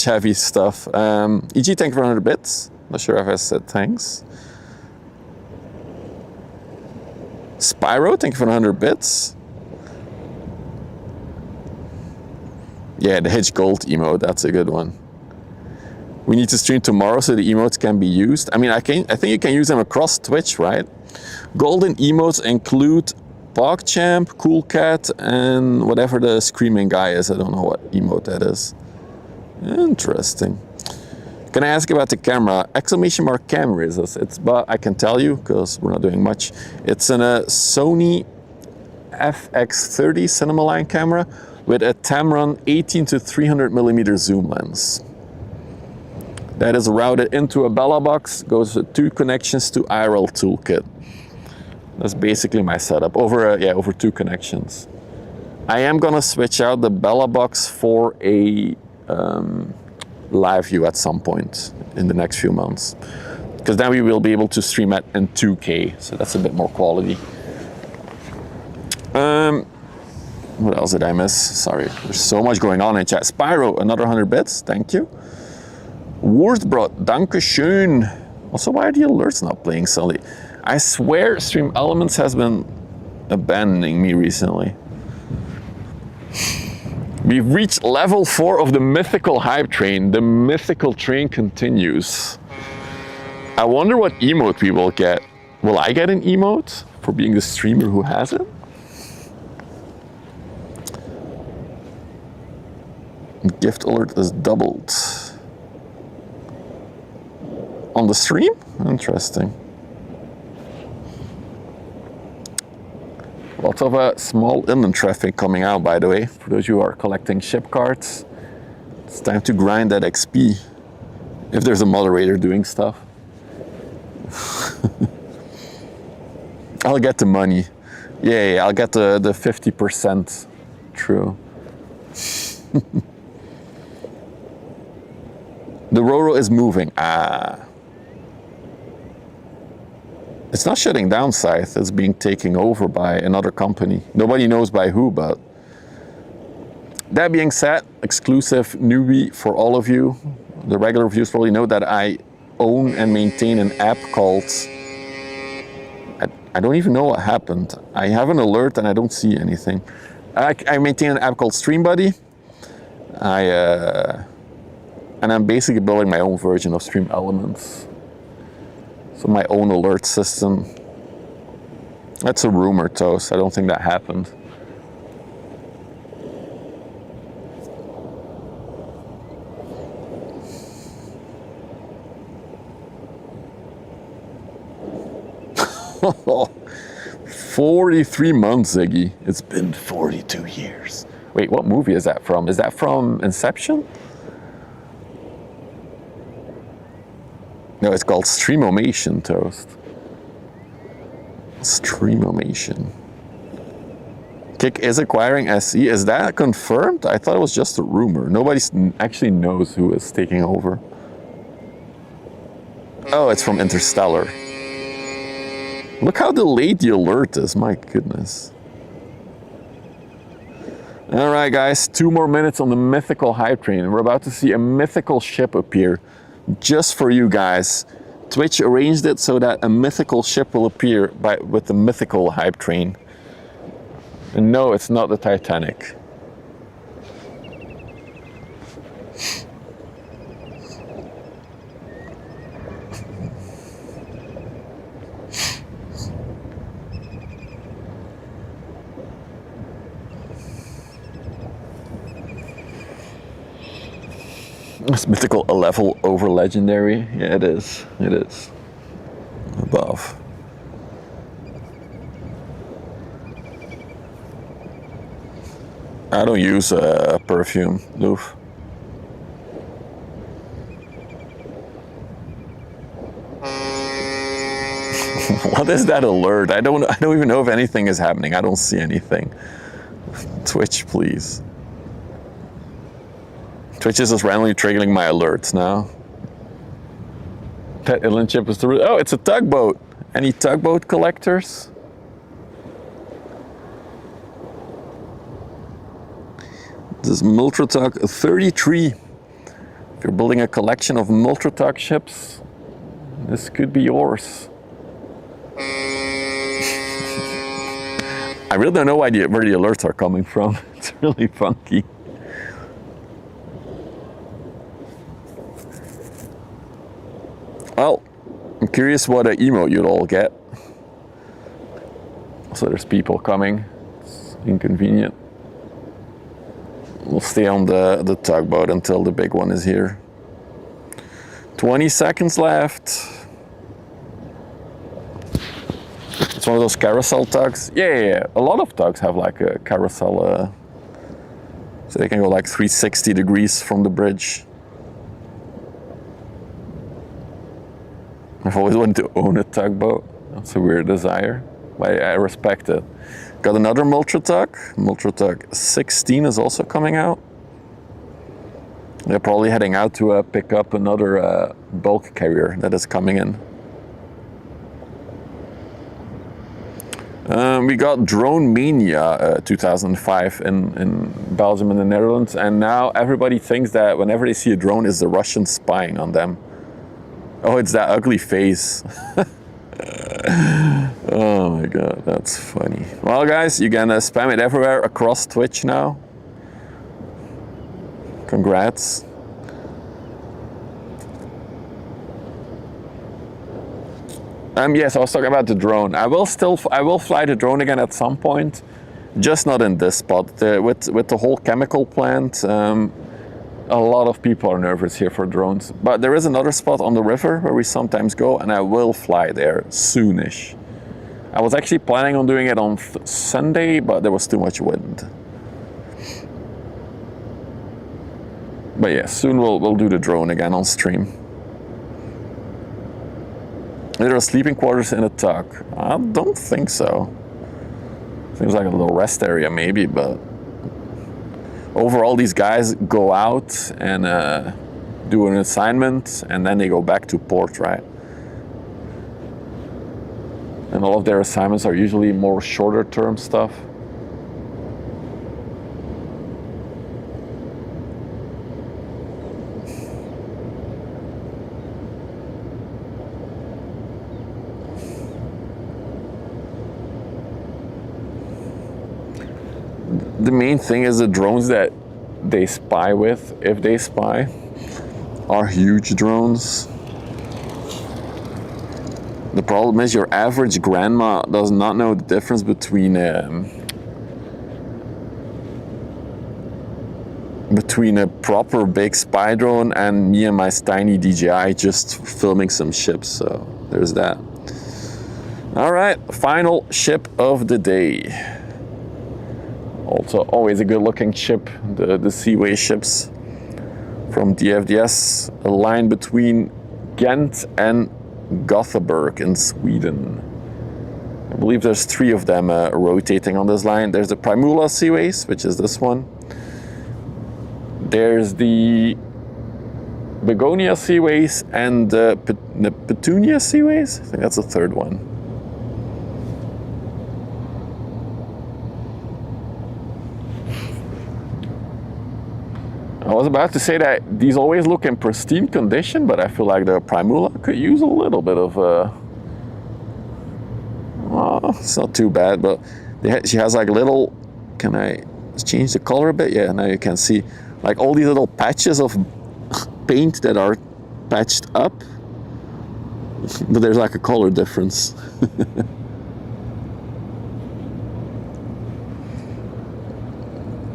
A: heavy stuff. EG, thank you for 100 bits. Not sure if I said thanks. Spyro, thank you for 100 bits. Yeah, the Hitch Gold emote, that's a good one. We need to stream tomorrow so the emotes can be used. I mean, I think you can use them across Twitch, right? Golden emotes include PogChamp, Cool Cat, and whatever the screaming guy is. I don't know what emote that is. Interesting. Can I ask about the camera? Exclamation mark camera is this. But I can tell you, because we're not doing much. It's a Sony FX30 cinema line camera with a Tamron 18 to 300mm zoom lens. That is routed into a Bella box, goes with 2 connections to IRL toolkit. That's basically my setup, over 2 connections. I am gonna switch out the Bella box for a live view at some point in the next few months. Because then we will be able to stream it in 2K, so that's a bit more quality. What else did I miss? Sorry, there's so much going on in chat. Spyro, another 100 bits, thank you. Wurstbrot, danke schön. Also, why are the alerts not playing Sully? I swear Stream Elements has been abandoning me recently. We've reached level 4 of the mythical hype train. The mythical train continues. I wonder what emote we will get. Will I get an emote for being the streamer who has it? Gift alert is doubled. On the stream? Interesting. Lots of small inland traffic coming out, by the way. For those who are collecting ship cards, it's time to grind that XP. If there's a moderator doing stuff. I'll get the money. Yeah, I'll get the 50%. True. The Roro is moving. It's not shutting down Scythe, it's being taken over by another company. Nobody knows by who, but... That being said, exclusive newbie for all of you. The regular viewers probably know that I own and maintain an app called... I don't even know what happened. I have an alert and I don't see anything. I maintain an app called StreamBuddy. And I'm basically building my own version of Stream Elements. So my own alert system. That's a rumor, Toast. I don't think that happened. Oh, 43 months, Ziggy. It's been 42 years. Wait, what movie is that from? Is that from Inception? No, it's called Streamomation, Toast. Streamomation. Kik is acquiring SE. Is that confirmed? I thought it was just a rumor. Nobody actually knows who is taking over. Oh, it's from Interstellar. Look how delayed the alert is, my goodness. All right, guys, 2 more minutes on the mythical hype train. We're about to see a mythical ship appear just for you guys. Twitch arranged it so that a mythical ship will appear with the mythical hype train. And no, it's not the Titanic. Is mythical a level over legendary? Yeah, it is. It is. Above. I don't use perfume, Loof. What is that alert? I don't even know if anything is happening. I don't see anything. Twitch, please. Twitch is just randomly triggering my alerts now. Pet inland ship is the route. Oh, it's a tugboat. Any tugboat collectors? This is Multratug 33. If you're building a collection of Multratug ships, this could be yours. I really don't know where the alerts are coming from. It's really funky. Well, I'm curious what emote you'd all get. So there's people coming. It's inconvenient. We'll stay on the tugboat until the big one is here. 20 seconds left. It's one of those carousel tugs. Yeah. A lot of tugs have like a carousel, so they can go like 360 degrees from the bridge. I've always wanted to own a tugboat. That's a weird desire, but I respect it. Got another Multratug. Multratug 16 is also coming out. They're probably heading out to pick up another bulk carrier that is coming in. We got Drone Mania 2005 in Belgium and the Netherlands, and now everybody thinks that whenever they see a drone, is the Russians spying on them. Oh, it's that ugly face. Oh my god, that's funny. Well guys, you can spam it everywhere across Twitch now. Congrats. Yes, I was talking about the drone. I will fly the drone again at some point, just not in this spot. With the whole chemical plant, a lot of people are nervous here for drones. But there is another spot on the river where we sometimes go, and I will fly there soonish. I was actually planning on doing it on Sunday, but there was too much wind. But yeah, soon we'll do the drone again on stream. There are sleeping quarters in a tug. I don't think so. Seems like a little rest area maybe, but overall these guys go out and do an assignment, and then they go back to port, right? And all of their assignments are usually more shorter term stuff. The main thing is the drones that they spy with, if they spy, are huge drones. The problem is your average grandma does not know the difference between a proper big spy drone and me and my tiny DJI just filming some ships, so there's that. All right, final ship of the day. Also always a good looking ship, the Seaway ships from DFDS, a line between Ghent and Gothenburg in Sweden. I believe there's 3 of them rotating on this line. There's the Primula Seaways, which is this one. There's the Begonia Seaways and the Petunia Seaways. I think that's the 3rd one. I was about to say that these always look in pristine condition, but I feel like the Primula could use a little bit of well, it's not too bad, but she has like little, can I change the color a bit? Yeah, now you can see like all these little patches of paint that are patched up, but there's like a color difference.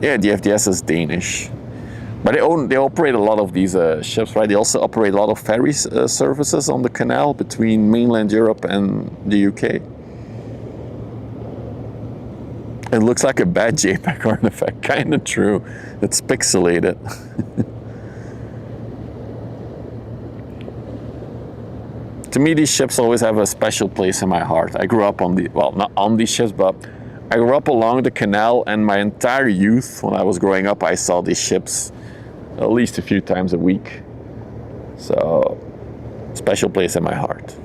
A: Yeah, the FDS is Danish. But they operate a lot of these ships, right? They also operate a lot of ferry services on the canal between mainland Europe and the UK. It looks like a bad JPEG artifact, kind of true. It's pixelated. To me, these ships always have a special place in my heart. I grew up on well, not on these ships, but I grew up along the canal, and my entire youth, when I was growing up, I saw these ships at least a few times a week. So, special place in my heart.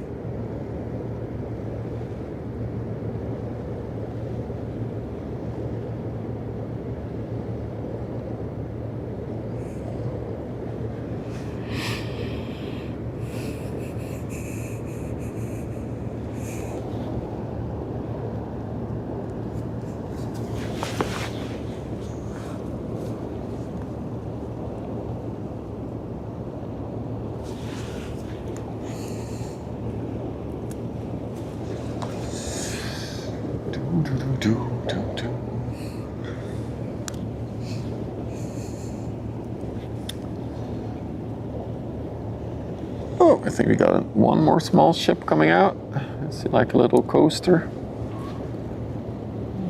A: Oh, I think we got one more small ship coming out. I see like a little coaster.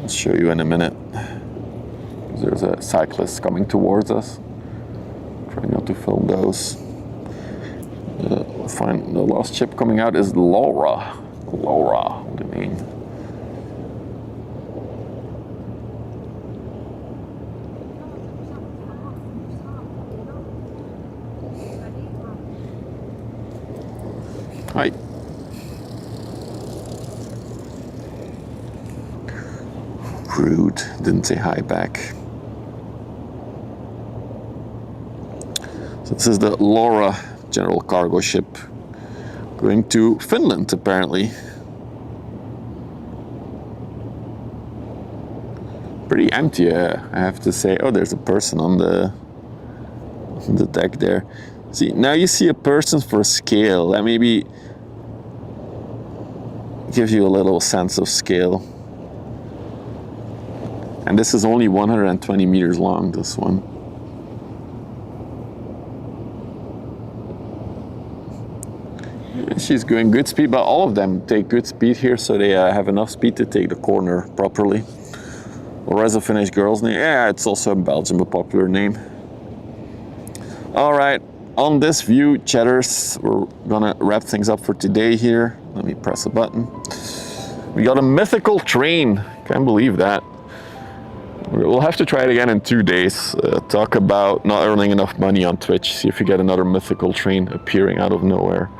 A: I'll show you in a minute. There's a cyclist coming towards us. Try not to film those. We'll find the last ship coming out is Laura. Laura, what do you mean? Hi. Rude, didn't say hi back. So this is the Laura general cargo ship going to Finland, apparently. Pretty empty, I have to say. Oh, there's a person on the deck there. See, now you see a person for scale. That maybe gives you a little sense of scale. And this is only 120 meters long, this one. She's going good speed, but all of them take good speed here, so they have enough speed to take the corner properly. Or as a Finnish girl's name. Yeah, it's also in Belgium a popular name. All right. On this view, chatters, we're gonna wrap things up for today here. Let me press a button. We got a mythical train. Can't believe that. We'll have to try it again in 2 days. Talk about not earning enough money on Twitch. See if we get another mythical train appearing out of nowhere.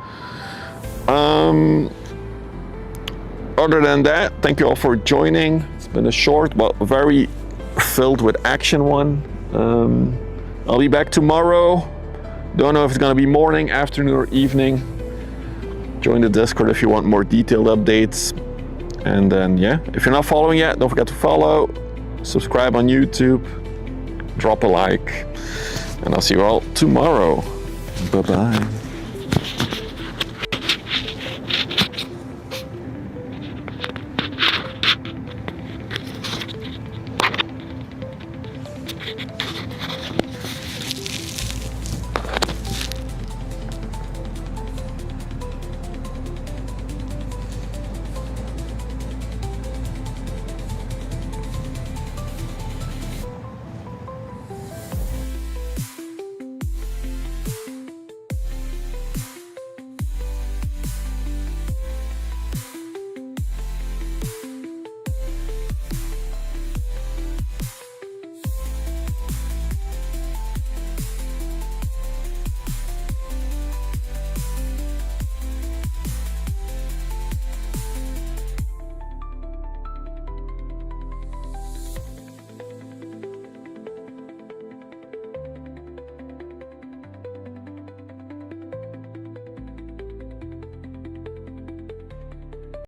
A: Other than that, thank you all for joining. It's been a short but very filled with action one. I'll be back tomorrow. Don't know if it's gonna be morning, afternoon, or evening. Join the Discord if you want more detailed updates. And then, yeah, if you're not following yet, don't forget to follow, subscribe on YouTube, drop a like, and I'll see you all tomorrow. Bye-bye.